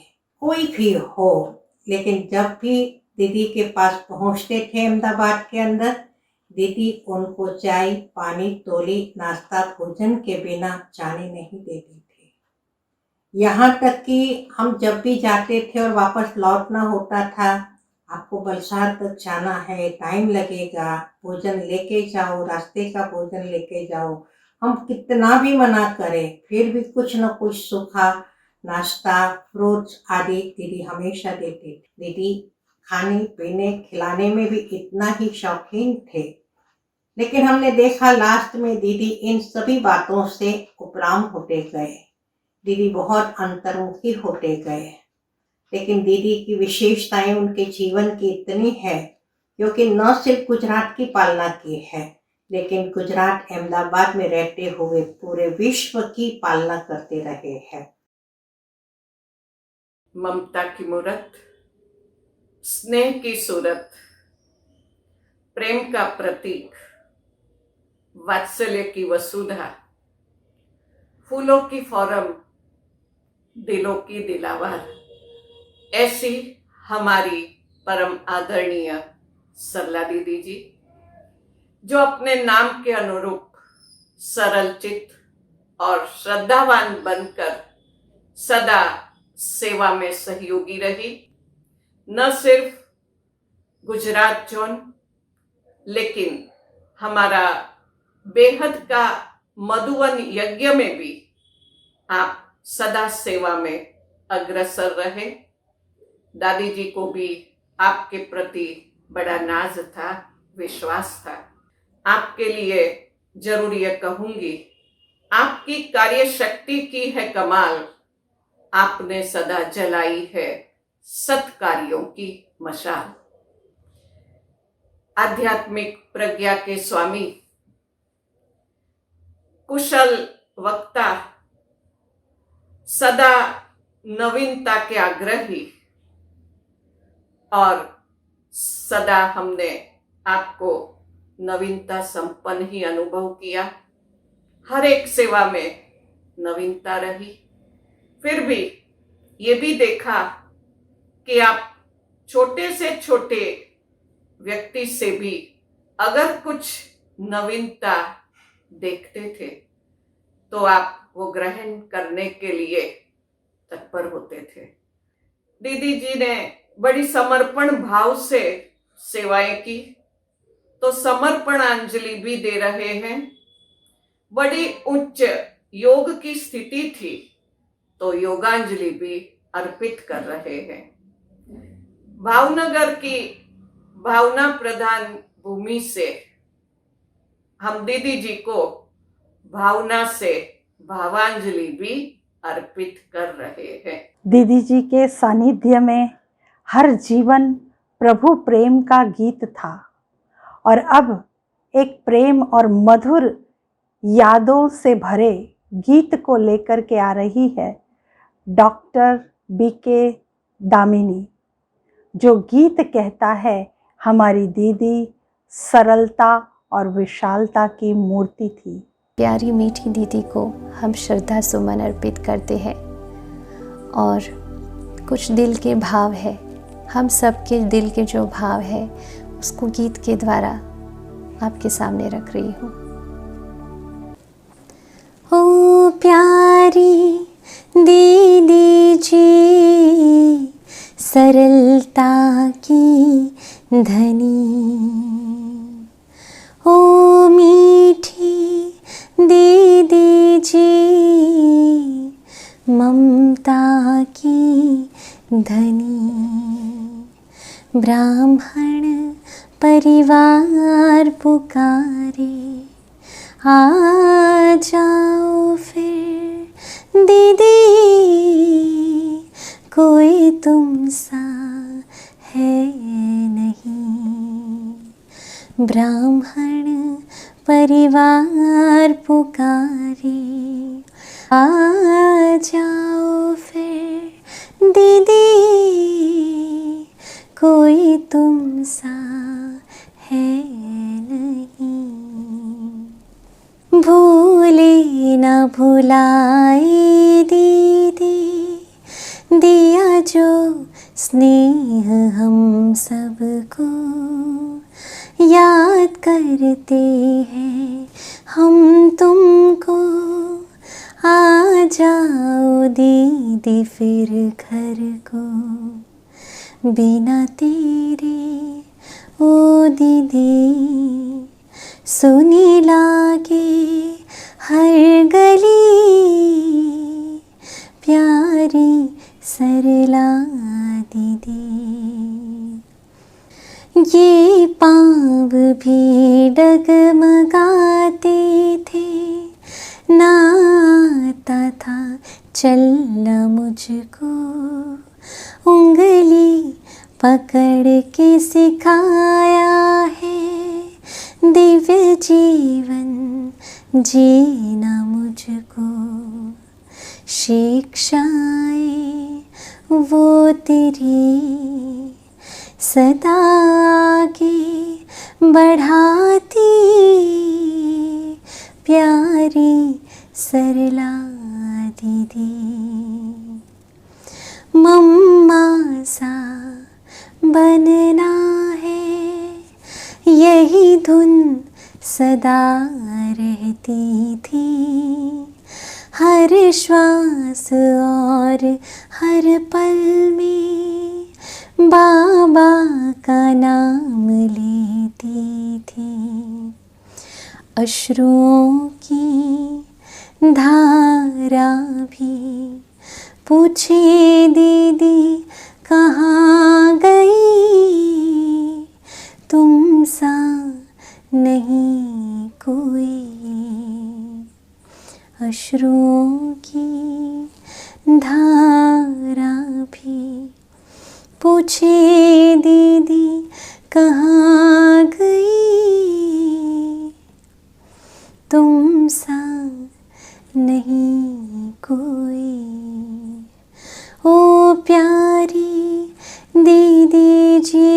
कोई भी हो, लेकिन जब भी दीदी के पास पहुंचते थे अहमदाबाद के अंदर, दीदी उनको चाय पानी तोली नाश्ता भोजन के बिना जाने नहीं देती थी। यहाँ तक कि हम जब भी जाते थे और वापस लौटना होता था, आपको बलसार तक जाना है, टाइम लगेगा, भोजन लेके जाओ, रास्ते का भोजन लेके जाओ, हम कितना भी मना करें फिर भी कुछ न कुछ सूखा नाश्ता फ्रूट्स आदि दीदी हमेशा देती थी। दीदी खाने पीने खिलाने में भी इतना ही शौकीन थे, लेकिन हमने देखा लास्ट में दीदी इन सभी बातों से उपराम होते गए, दीदी बहुत अंतर्मुखी होते गए। लेकिन दीदी की विशेषताएं उनके जीवन की इतनी है, क्योंकि न सिर्फ गुजरात की पालना की है, लेकिन गुजरात अहमदाबाद में रहते हुए पूरे विश्व की पालना करते रहे हैं। ममता की मूरत, स्नेह की सूरत, प्रेम का प्रतीक, वात्सल्य की वसुधा, फूलों की फौरम, दिलों की दिलावर, ऐसी हमारी परम आदरणीय सरला दीदी जी, जो अपने नाम के अनुरूप सरल चित्त और श्रद्धावान बनकर सदा सेवा में सहयोगी रही। न सिर्फ गुजरात जोन, लेकिन हमारा बेहद का मधुवन यज्ञ में भी आप सदा सेवा में अग्रसर रहे। दादी जी को भी आपके प्रति बड़ा नाज था, विश्वास था। आपके लिए जरूर यह कहूंगी, आपकी कार्य शक्ति की है कमाल, आपने सदा जलाई है सत्कार्यों की मशाल। आध्यात्मिक प्रज्ञा के स्वामी, कुशल वक्ता, सदा नवीनता के आग्रही, और सदा हमने आपको नवीनता संपन्न ही अनुभव किया। हर एक सेवा में नवीनता रही। फिर भी ये भी देखा कि आप छोटे से छोटे व्यक्ति से भी अगर कुछ नवीनता देखते थे तो आप वो ग्रहण करने के लिए तत्पर होते थे। दीदी जी ने बड़ी समर्पण भाव से सेवाएं की, तो समर्पणांजलि भी दे रहे हैं। बड़ी उच्च योग की स्थिति थी, तो योगांजलि भी अर्पित कर रहे हैं। भावनगर की भावना प्रधान भूमि से हम दीदी जी को भावना से भावांजलि भी अर्पित कर रहे हैं। दीदी जी के सानिध्य में हर जीवन प्रभु प्रेम का गीत था, और अब एक प्रेम और मधुर यादों से भरे गीत को लेकर के आ रही है डॉक्टर बीके दामिनी, जो गीत कहता है हमारी दीदी सरलता और विशालता की मूर्ति थी। प्यारी मीठी दीदी को हम श्रद्धा सुमन अर्पित करते हैं और कुछ दिल के भाव है, हम सबके दिल के जो भाव है उसको गीत के द्वारा आपके सामने रख रही हूँ। ओ प्यारी दीदी जी, सरलता की धनी, ओ मीठी दीदी जी, ममता की धनी, ब्राह्मण परिवार पुकारे, आ जाओ फिर दीदी, कोई तुम सा है नहीं, ब्राह्मण परिवार पुकारे, आ जाओ फिर दीदी, कोई तुम सा है नहीं, भूले न भुलाए दीदी, दिया जो स्नेह हम सबको, याद करते हैं हम तुमको, आ जाओ दीदी फिर घर को, बिना तेरे ओ दीदी, सुनी लागे हर गली, प्यारी सरला दीदी, ये पाँव भी डगमगाते थे, ना आता था चलना मुझको, उंगली पकड़ के सिखाया है, दिव्य जीवन जीना मुझको, शिक्षाएं वो तेरी सदा आगे बढ़ाती, प्यारी सरला दीदी, मम्मा सा बनना है, यही धुन सदा रहती थी, हर श्वास और हर पल में बाबा का नाम लेती थी, अश्रुओं की धारा भी पूछे दीदी कहाँ गई, तुम सा नहीं कोई, अश्रुओं की धारा भी पूछे दीदी कहाँ गई, तुम सा नहीं कोई, ओ प्यारी दीदी जी,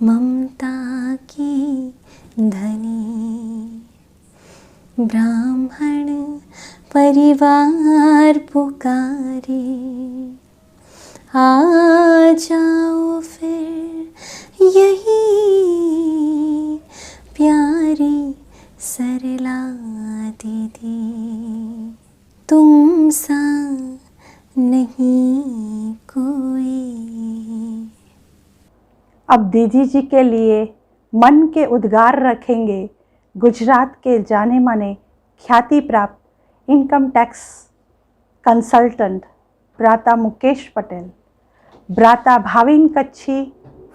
ममता की धनी, ब्राह्मण परिवार पुकारे, आ जाओ फिर यही, प्यारी सरला दीदी, तुम सा नहीं कोई। अब दीदी जी के लिए मन के उद्गार रखेंगे गुजरात के जाने माने ख्याति प्राप्त इनकम टैक्स कंसल्टेंट भ्राता मुकेश पटेल, भ्राता भाविन कच्छी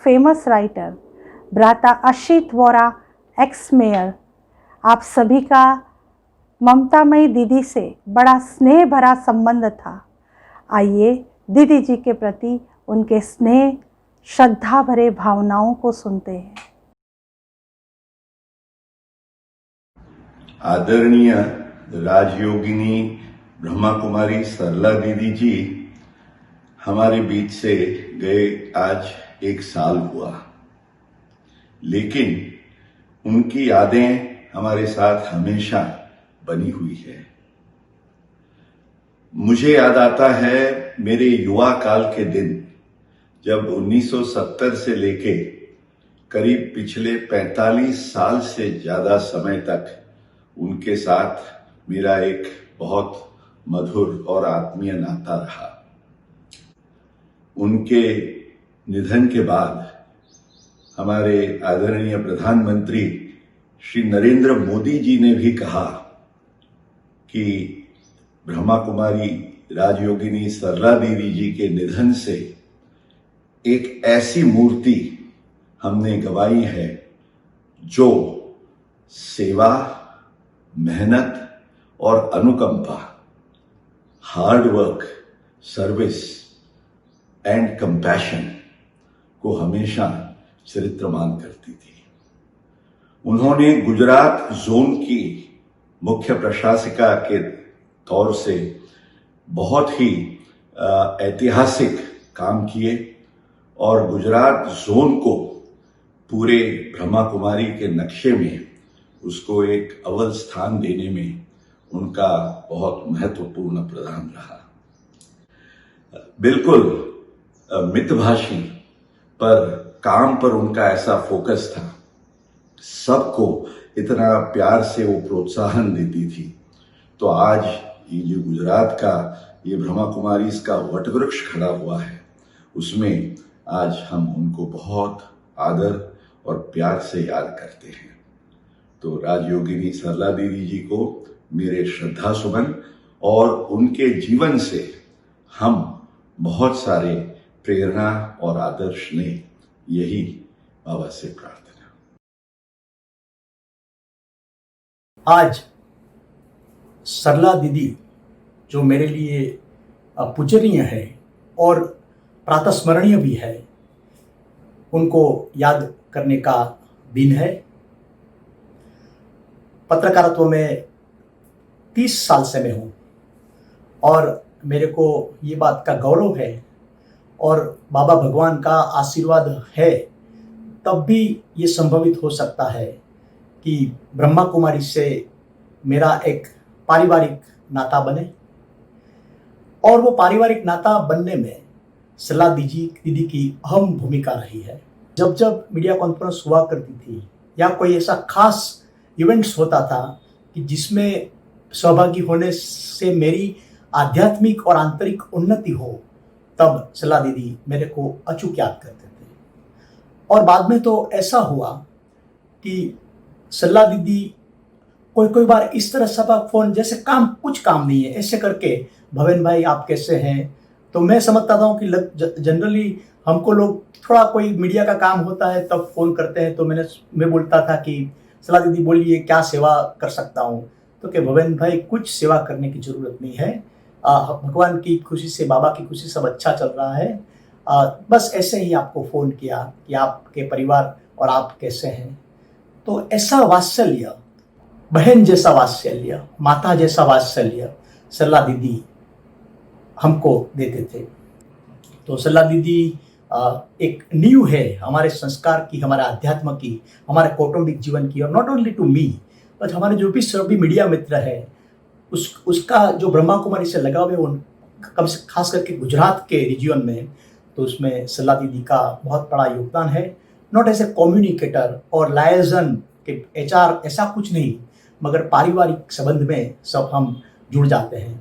फेमस राइटर, भ्राता अशित वोरा एक्स मेयर। आप सभी का ममतामयी दीदी से बड़ा स्नेह भरा संबंध था। आइए दीदी जी के प्रति उनके स्नेह श्रद्धा भरे भावनाओं को सुनते हैं। आदरणीय राजयोगिनी ब्रह्मा कुमारी सरला दीदी जी हमारे बीच से गए आज 1 साल हुआ, लेकिन उनकी यादें हमारे साथ हमेशा बनी हुई है। मुझे याद आता है मेरे युवा काल के दिन, जब 1970 से लेके करीब पिछले 45 साल से ज्यादा समय तक उनके साथ मेरा एक बहुत मधुर और आत्मीय नाता रहा। उनके निधन के बाद हमारे आदरणीय प्रधानमंत्री श्री नरेंद्र मोदी जी ने भी कहा कि ब्रह्मा कुमारी राजयोगिनी सरला देवी जी के निधन से एक ऐसी मूर्ति हमने गंवाई है जो सेवा, मेहनत और अनुकंपा, hard work, service and compassion को हमेशा चरित्रमान करती थी। उन्होंने गुजरात जोन की मुख्य प्रशासिका के तौर से बहुत ही ऐतिहासिक काम किए और गुजरात जोन को पूरे ब्रह्मा कुमारी के नक्शे में उसको एक अव्वल स्थान देने में उनका बहुत महत्वपूर्ण प्रदान रहा। बिल्कुल मितभाषी पर काम पर उनका ऐसा फोकस था, सबको इतना प्यार से वो प्रोत्साहन देती थी। तो आज ये जो गुजरात का ये ब्रह्मा कुमारी इसका वटवृक्ष खड़ा हुआ है, उसमें आज हम उनको बहुत आदर और प्यार से याद करते हैं। तो राजयोगिनी सरला देवी जी को मेरे श्रद्धा सुमन, और उनके जीवन से हम बहुत सारे प्रेरणा और आदर्श लें, यही बाबा से प्रार्थना। आज सरला दीदी जो मेरे लिए पूजनीय है और प्रातस्मरणीय भी है, उनको याद करने का दिन है। पत्रकारित्व में 30 साल से मैं हूँ और मेरे को ये बात का गौरव है और बाबा भगवान का आशीर्वाद है, तब भी ये संभवित हो सकता है कि ब्रह्मा कुमारी से मेरा एक पारिवारिक नाता बने। और वो पारिवारिक नाता बनने में सरला दीदी की अहम भूमिका रही है। जब जब मीडिया कॉन्फ्रेंस हुआ करती थी या कोई ऐसा खास इवेंट्स होता था कि जिसमें सहभागी होने से मेरी आध्यात्मिक और आंतरिक उन्नति हो, तब सरला दीदी मेरे को अचूक याद करते थे। और बाद में तो ऐसा हुआ कि सरला दीदी कोई बार इस तरह सब फोन, जैसे कुछ काम नहीं है, ऐसे करके, भवेन भाई आप कैसे हैं? तो मैं समझता था कि जनरली हमको लोग थोड़ा कोई मीडिया का काम होता है तब फोन करते हैं, तो मैं बोलता था कि सरला दीदी बोलिए क्या सेवा कर सकता हूँ? तो कि भवेन भाई कुछ सेवा करने की जरूरत नहीं है, भगवान की खुशी से, बाबा की खुशी सब अच्छा चल रहा है, बस ऐसे ही आपको फ़ोन किया कि आपके परिवार और आप कैसे हैं। तो ऐसा वात्सल्य, बहन जैसा वात्सल्य, माता जैसा वात्सल्य सरला दीदी हमको देते थे। तो सरला दीदी एक नींव है हमारे संस्कार की, हमारे अध्यात्म की, हमारे कौटुंबिक जीवन की, और not only to me but हमारे जो भी सभी मीडिया मित्र है, उसका जो ब्रह्मा कुमारी से लगाव है, कम से खास करके गुजरात के रीजन में, तो उसमें सरला दीदी का बहुत बड़ा योगदान है। नॉट एज ए कम्युनिकेटर और लायजन के HR ऐसा कुछ नहीं, मगर पारिवारिक संबंध में सब हम जुड़ जाते हैं।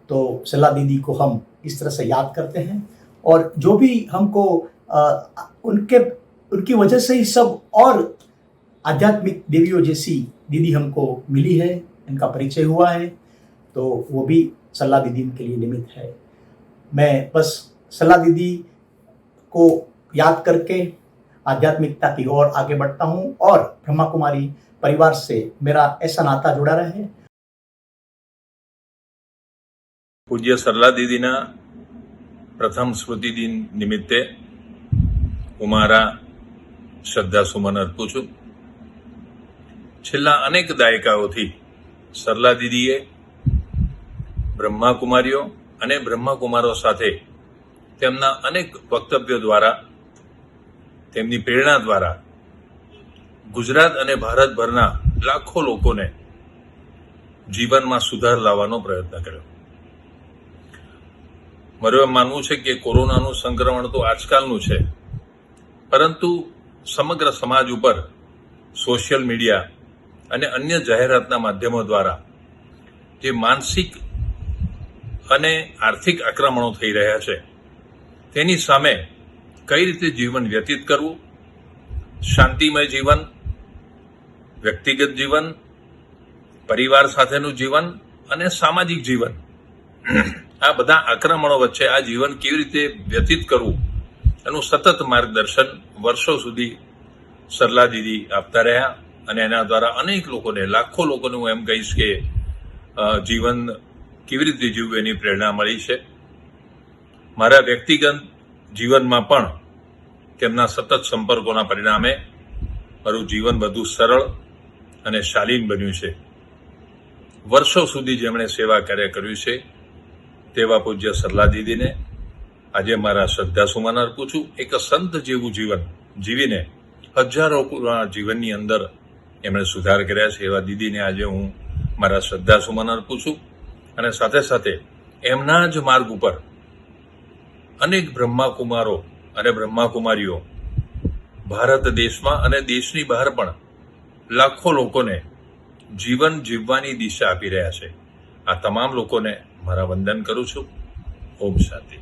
तो सरला दीदी को हम इस तरह से याद करते हैं, और जो भी हमको उनकी वजह से ही सब और आध्यात्मिक देवियों जैसी दीदी हमको मिली है, इनका परिचय हुआ है, तो वो भी सरला दीदी के लिए निमित्त है। मैं बस सरला दीदी को याद करके आध्यात्मिकता की ओर आगे बढ़ता हूँ, और ब्रह्मा कुमारी परिवार से मेरा ऐसा नाता जुड़ा रहे। પૂજ્ય સરલા દીદીના પ્રથમ સ્મૃતિ દિન નિમિત્તે હું મારા શ્રદ્ધા સુમન અર્પું છું। છેલ્લા અનેક દાયકાઓથી સરલા દીદીએ બ્રહ્માકુમારીઓ અને બ્રહ્માકુમારો સાથે તેમના અનેક વક્તવ્યો દ્વારા, તેમની પ્રેરણા દ્વારા ગુજરાત અને ભારતભરના લાખો લોકોને જીવનમાં સુધાર લાવવાનો પ્રયત્ન કર્યો. મારું એમ માનવું છે કે કોરોનાનું સંક્રમણ તો આજકાલનું છે, પરંતુ સમગ્ર સમાજ ઉપર સોશિયલ મીડિયા અને અન્ય જાહેરાતના માધ્યમો દ્વારા જે માનસિક અને આર્થિક આક્રમણો થઈ રહ્યા છે તેની સામે કઈ રીતે જીવન વ્યતીત કરવું, શાંતિમય જીવન, વ્યક્તિગત જીવન, પરિવાર સાથેનું જીવન અને સામાજિક જીવન, આ બધા આક્રમણો વચ્ચે આ જીવન કેવી રીતે વ્યતીત કરવું એનું સતત માર્ગદર્શન વર્ષો સુધી સરલા દીદી આપતા રહ્યા અને એના દ્વારા અનેક લોકોને, લાખો લોકોને હું એમ કહીશ કે જીવન કેવી રીતે જીવવું એની પ્રેરણા મળી છે. મારા વ્યક્તિગત જીવનમાં પણ તેમના સતત સંપર્કોના પરિણામે મારું જીવન વધુ સરળ અને શાલીન બન્યું છે. વર્ષો સુધી જેમણે સેવા કાર્ય કર્યું છે તેવા પૂજ્ય સરલા દીદીને આજે મારા શ્રદ્ધાસુમન અર્પું છું. એક સંત જેવું જીવન જીવીને હજારોના જીવનની અંદર એમણે સુધાર કર્યા છે એવા દીદીને આજે હું મારા શ્રદ્ધાસુમન અર્પું છું. અને સાથે સાથે એમના જ માર્ગ ઉપર અનેક બ્રહ્માકુમારો અને બ્રહ્માકુમારીઓ ભારત દેશમાં અને દેશની બહાર પણ લાખો લોકોને જીવન જીવવાની દિશા આપી રહ્યા છે. આ તમામ લોકોને મારા વંદન કરું છું. ઓમ શાંતિ.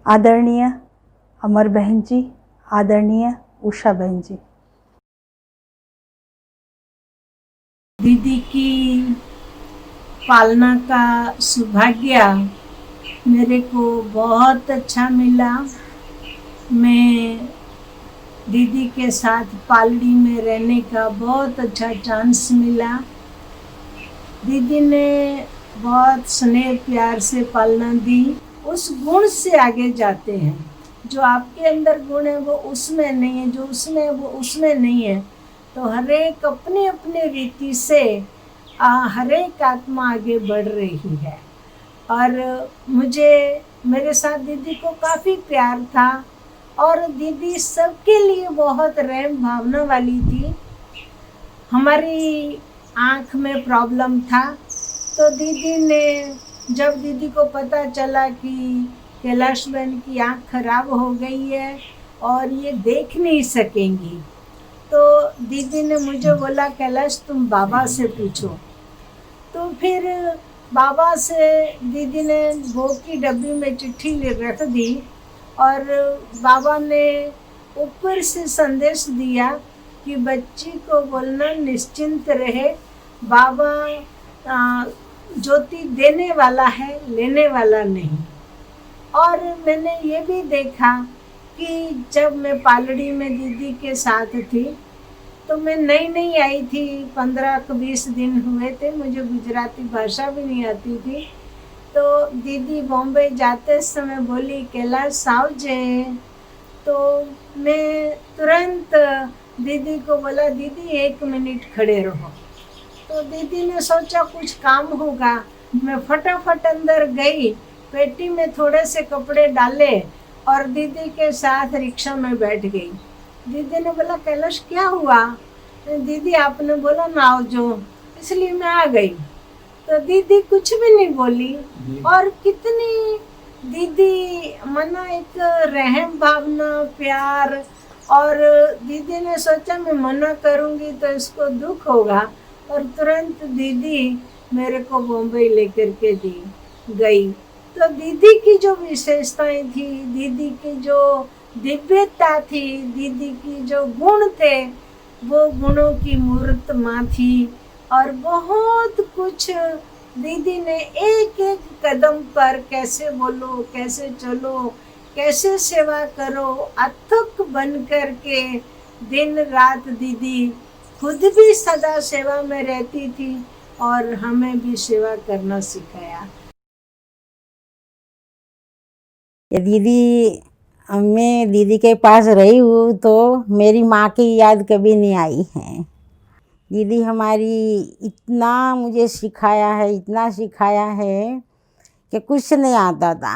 आदरणीय अमर बहन जी, आदरणीय उषा बहन जी, दीदी की पालना का सौभाग्य मेरे को बहुत अच्छा मिला। मैं दीदी के साथ पालड़ी में रहने का बहुत अच्छा चांस मिला। दीदी ने बहुत स्नेह प्यार से पालना दी। उस गुण से आगे जाते हैं। जो आपके अंदर गुण है वो उसमें नहीं है, जो उसमें है वो उसमें नहीं है। तो हर एक अपने अपने रीति से हर एक आत्मा आगे बढ़ रही है। और मुझे मेरे साथ दीदी को काफ़ी प्यार था और दीदी सबके लिए बहुत रहम भावना वाली थी। हमारी आँख में प्रॉब्लम था तो दीदी ने, जब दीदी को पता चला कि कैलाश बहन की आँख खराब हो गई है और ये देख नहीं सकेंगी, तो दीदी ने मुझे बोला कैलाश तुम बाबा से पूछो। तो फिर बाबा से दीदी ने भोग की डब्बी में चिट्ठी रख दी और बाबा ने ऊपर से संदेश दिया कि बच्ची को बोलना निश्चिंत रहे, बाबा ज्योति देने वाला है, लेने वाला नहीं। और मैंने ये भी देखा कि जब मैं पालड़ी में दीदी के साथ थी तो मैं नई आई थी, 15-20 दिन हुए थे, मुझे गुजराती भाषा भी नहीं आती थी। तो दीदी बॉम्बे जाते समय बोली कैलाश आवजे। तो मैं तुरंत दीदी को बोला दीदी 1 मिनट खड़े रहो। तो दीदी ने सोचा कुछ काम होगा। मैं फटाफट अंदर गई, पेटी में थोड़े से कपड़े डाले और दीदी के साथ रिक्शा में बैठ गई। दीदी ने बोला कैलाश क्या हुआ? दीदी आपने बोला ना आओ जो, इसलिए मैं आ गई। तो दीदी कुछ भी नहीं बोली और कितनी दीदी मना एक रहम भावना, प्यार। और दीदी ने सोचा मैं मना करूँगी तो इसको दुख होगा और तुरंत दीदी मेरे को बॉम्बे लेकर के गई। तो दीदी की जो विशेषताएं थी, दीदी की जो दिव्यता थी, दीदी की जो गुण थे, वो गुणों की मूर्त माँ थी। और बहुत कुछ दीदी ने एक एक कदम पर कैसे बोलो, कैसे चलो, कैसे सेवा करो, अथक बन कर के दिन रात दीदी खुद भी सदा सेवा में रहती थी और हमें भी सेवा करना सिखाया। मैं दीदी के पास रही हूँ तो मेरी माँ की याद कभी नहीं आई है। दीदी हमारी इतना मुझे सिखाया है, इतना सिखाया है कि कुछ नहीं आता था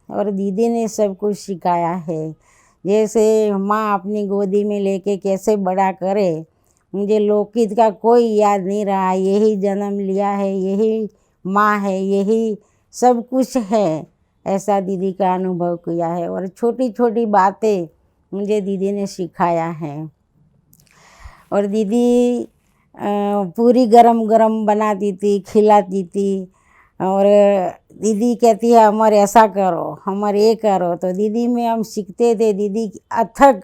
और दीदी ने सब कुछ सिखाया है। जैसे माँ अपनी गोदी में लेके कैसे बड़ा करे, मुझे लौकिक का कोई याद नहीं रहा। यही जन्म लिया है, यही माँ है, यही सब कुछ है, ऐसा दीदी का अनुभव किया है। और छोटी छोटी बातें मुझे दीदी ने सिखाया है। और दीदी पूरी गरम गरम बनाती थी, खिलाती थी। और दीदी कहती है अमर ऐसा करो, अमर ये करो, तो दीदी में हम सीखते थे। दीदी अथक,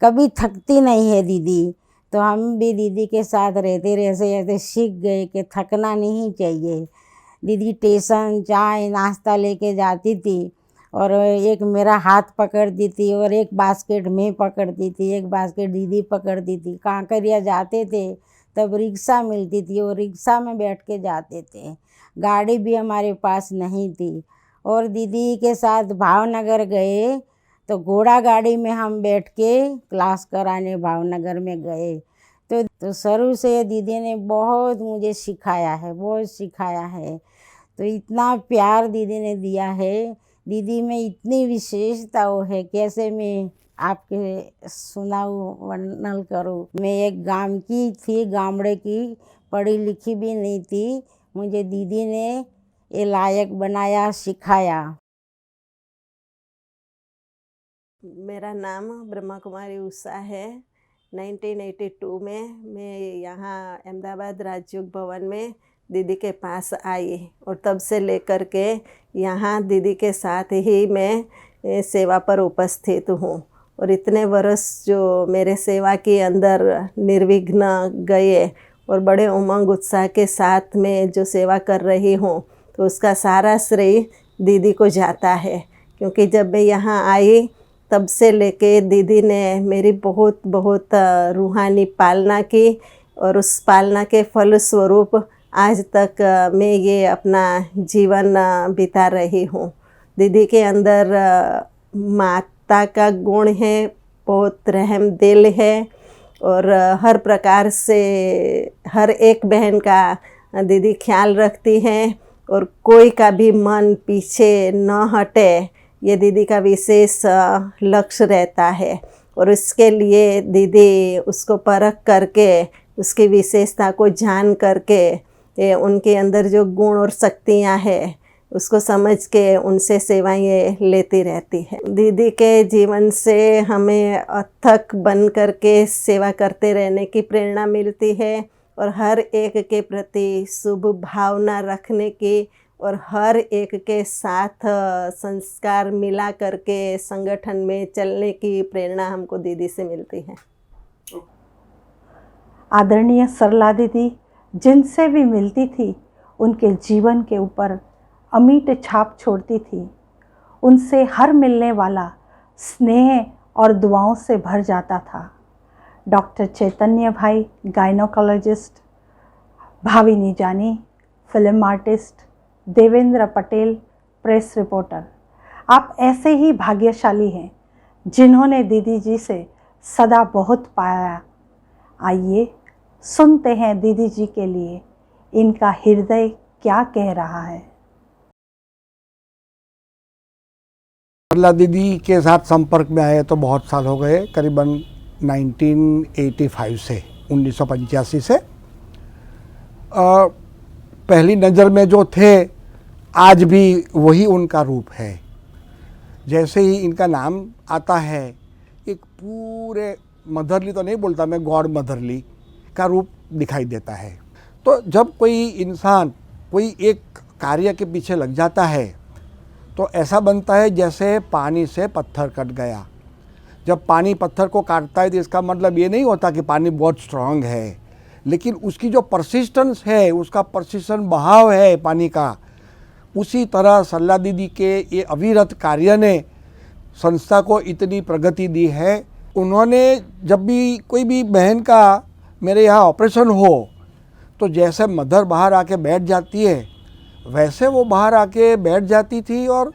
कभी थकती नहीं है दीदी। तो हम भी दीदी के साथ रहते रहते ऐसे सीख गए कि थकना नहीं चाहिए। दीदी टेशन चाय नाश्ता लेके जाती थी, और एक मेरा हाथ पकड़ती थी और एक बास्केट में पकड़ती थी, एक बास्केट दीदी पकड़ती थी। कांकरिया जाते थे तब रिक्शा मिलती थी, और रिक्शा में बैठ के जाते थे। गाड़ी भी हमारे पास नहीं थी। और दीदी के साथ भावनगर गए तो घोड़ा गाड़ी में हम बैठ के क्लास कराने भावनगर में गए। तो शुरू से दीदी ने बहुत मुझे सिखाया है, बहुत सिखाया है। तो इतना प्यार दीदी ने दिया है, दीदी में इतनी विशेषता है, कैसे मैं आपके सुनाऊँ, वर्णन करूँ। मैं एक गांव की थी, गामड़े की, पढ़ी लिखी भी नहीं थी। मुझे दीदी ने ये लायक बनाया, सिखाया। मेरा नाम ब्रह्मा कुमारी उषा है। 1982 में मैं यहाँ अहमदाबाद राजयोग भवन में दीदी के पास आई, और तब से लेकर के यहाँ दीदी के साथ ही मैं सेवा पर उपस्थित हूँ। और इतने वर्ष जो मेरे सेवा के अंदर निर्विघ्न गए, और बड़े उमंग उत्साह के साथ में जो सेवा कर रही हूँ, तो उसका सारा श्रेय दीदी को जाता है। क्योंकि जब मैं यहाँ आई तब से लेके दीदी ने मेरी बहुत बहुत रूहानी पालना की, और उस पालना के फलस्वरूप आज तक मैं ये अपना जीवन बिता रही हूँ। दीदी के अंदर माता का गुण है, बहुत रहम दिल है, और हर प्रकार से हर एक बहन का दीदी ख्याल रखती हैं, और कोई का भी मन पीछे न हटे, ये दीदी का विशेष लक्ष्य रहता है। और इसके लिए दीदी उसको परख करके, उसकी विशेषता को जान करके, उनके अंदर जो गुण और शक्तियाँ हैं उसको समझ के उनसे सेवाएं लेती रहती है। दीदी के जीवन से हमें अथक बन करके सेवा करते रहने की प्रेरणा मिलती है, और हर एक के प्रति शुभ भावना रखने की, और हर एक के साथ संस्कार मिला करके संगठन में चलने की प्रेरणा हमको दीदी से मिलती है। आदरणीय सरला दीदी जिनसे भी मिलती थी, उनके जीवन के ऊपर अमिट छाप छोड़ती थी। उनसे हर मिलने वाला स्नेह और दुआओं से भर जाता था। डॉक्टर चैतन्य भाई गायनोकोलॉजिस्ट, भाविनी जानी film artist, Devendra Patel press reporter, आप ऐसे ही भाग्यशाली हैं जिन्होंने दीदी जी से सदा बहुत पाया। आइए सुनते हैं दीदी जी के लिए इनका हृदय क्या कह रहा है। सरला दीदी के साथ संपर्क में आए तो बहुत साल हो गए, करीबन 1985 से 1985 से। पहली नज़र में जो थे आज भी वही उनका रूप है। जैसे ही इनका नाम आता है, एक पूरे मदरली तो नहीं बोलता मैं, गॉड मदरली का रूप दिखाई देता है। तो जब कोई इंसान कोई एक कार्य के पीछे लग जाता है तो ऐसा बनता है जैसे पानी से पत्थर कट गया। जब पानी पत्थर को काटता है तो इसका मतलब ये नहीं होता कि पानी बहुत स्ट्रांग है, लेकिन उसकी जो परसिस्टेंस है, उसका परसिस्टेंट बहाव है पानी का, उसी तरह सरला दीदी के ये अविरत कार्य ने संस्था को इतनी प्रगति दी है। उन्होंने जब भी कोई भी बहन का मेरे यहाँ ऑपरेशन हो तो जैसे मदर बाहर आके बैठ जाती है वैसे वो बाहर आके बैठ जाती थी, और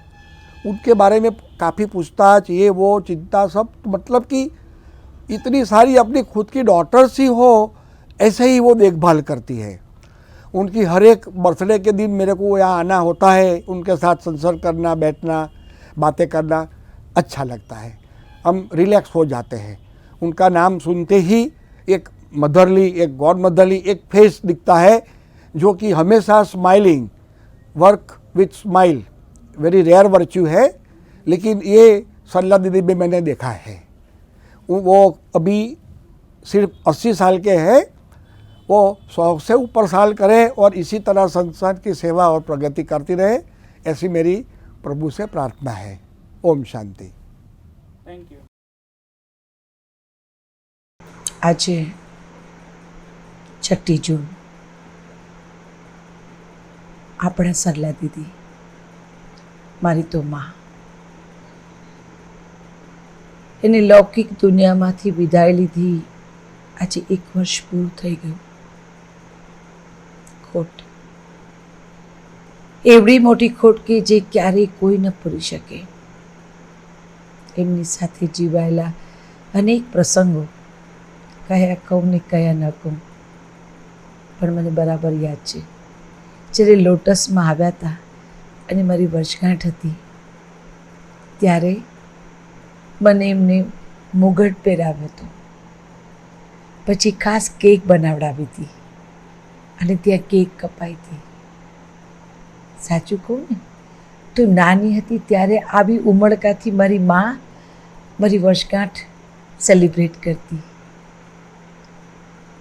उनके बारे में काफ़ी पूछताछ, ये वो चिंता सब, मतलब कि इतनी सारी अपनी खुद की डॉटर्स ही हो ऐसे ही वो देखभाल करती है। उनकी हर एक बर्थडे के दिन मेरे को यहाँ आना होता है, उनके साथ संसर्ग करना, बैठना, बातें करना अच्छा लगता है। हम रिलैक्स हो जाते हैं। उनका नाम सुनते ही एक मदरली, एक गॉड मदरली एक फेस दिखता है जो कि हमेशा smiling, work with smile, very rare virtue है, लेकिन ये सरला दीदी में मैंने देखा है। वो अभी सिर्फ 80 साल के हैं, वो 100 से ऊपर साल करें और इसी तरह संसार की सेवा और प्रगति करती रहे, ऐसी मेरी प्रभु से प्रार्थना है। ओम शांति। Thank you. આજે 6 જૂન આપણા સરલા દીદી, મારી તો માં, એને લૌકિક દુનિયામાંથી વિદાય લીધી। આજે 1 વર્ષ પૂરું થઈ ગયું। ખોટ, એવડી મોટી ખોટ કે જે ક્યારેય કોઈ ન પૂરી શકે। એમની સાથે જીવાયેલા અનેક પ્રસંગો કયા કહું ને કયા ન કહું, પણ મને બરાબર યાદ છે જ્યારે લોટસમાં આવ્યા હતા અને મારી વર્ષગાંઠ હતી ત્યારે મને એમને મુગટ પહેરાવ્યો હતો, પછી ખાસ કેક બનાવડાવી હતી અને ત્યાં કેક કપાઈ હતી। સાચું કહું ને તો નાની હતી ત્યારે આવી ઉમળકાથી મારી માં મારી વર્ષગાંઠ સેલિબ્રેટ કરતી।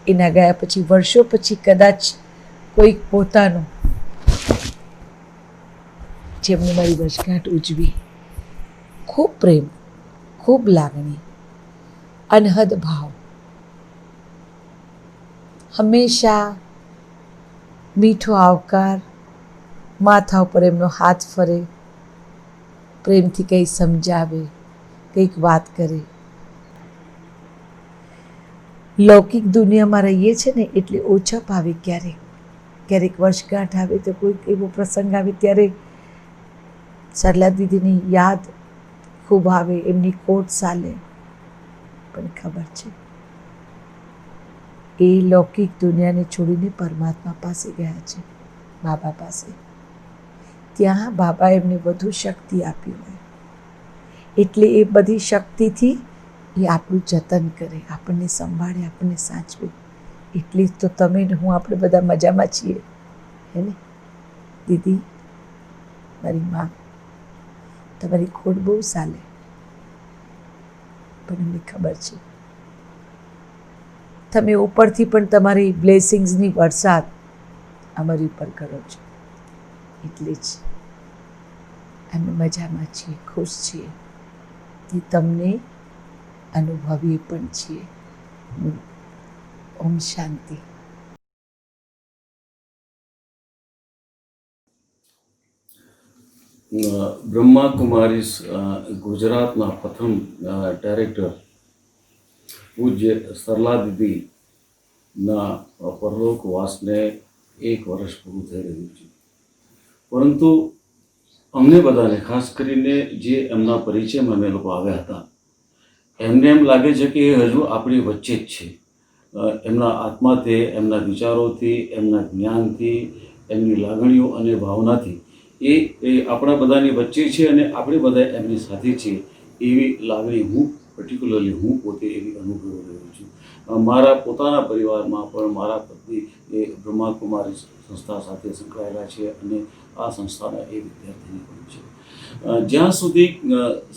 એના ગયા પછી વર્ષો પછી કદાચ કોઈક પોતાનો જેમને મારી વર્ષગાંઠ ઉજવી, ખૂબ પ્રેમ, ખૂબ લાગણી, અનહદ ભાવ, હંમેશા મીઠો આવકાર, માથા ઉપર એમનો હાથ ફરે, પ્રેમથી કંઈ સમજાવે, કંઈક વાત કરે। લૌકિક દુનિયામાં રહીએ છીએ ને એટલે ઓછા ભાવે ક્યારેક ક્યારેક વર્ષગાંઠ આવે તો કોઈક એવો પ્રસંગ આવે ત્યારે સરલા દીદીની યાદ ખૂબ આવે, એમની ખોટ ચાલે। પણ ખબર છે એ લૌકિક દુનિયાને છોડીને પરમાત્મા પાસે ગયા છે, બાબા પાસે। ત્યાં બાબા એમને વધુ શક્તિ આપી હોય એટલે એ બધી શક્તિથી એ આપણું જતન કરે, આપણને સંભાળે, આપણને સાચવે। એટલે જ તો તમે ને હું આપણે બધા મજામાં છીએ, હે ને દીદી? મારી માં, તમારી ખોટ બહુ ચાલે, પણ એમને ખબર છે તમે ઉપરથી પણ તમારી બ્લેસિંગ્સની વરસાદ અમારી ઉપર કરો છો, એટલે જ અમે મજામાં છીએ, ખુશ છીએ, તે તમને અનુભવીએ પણ છીએ। ઓમ શાંતિ। બ્રહ્મા કુમારીસ ગુજરાતના પ્રથમ ડાયરેક્ટર પૂજ્ય સરલા દીદીના પરલોકવાસને 1 વર્ષ પૂરું થઈ રહ્યું છે, પરંતુ અમને બધાને, ખાસ કરીને જે એમના પરિચયમાં અમે લોકો આવ્યા હતા, એમને એમ લાગે છે કે એ હજુ આપણી વચ્ચે જ છે। એમના આત્માથી, એમના વિચારોથી, એમના જ્ઞાનથી, એમની લાગણીઓ અને ભાવનાથી એ આપણા બધાની વચ્ચે છે અને આપણે બધા એમની સાથે છીએ, એવી લાગણી પર્ટિક્યુલરલી હું પોતે એવી અનુભવી રહ્યો છું। મારા પોતાના પરિવારમાં પણ મારા પત્ની એ બ્રહ્મા કુમારી સંસ્થા સાથે સંકળાયેલા છે અને આ સંસ્થાના એ વિદ્યાર્થીની પણ છે। જ્યાં સુધી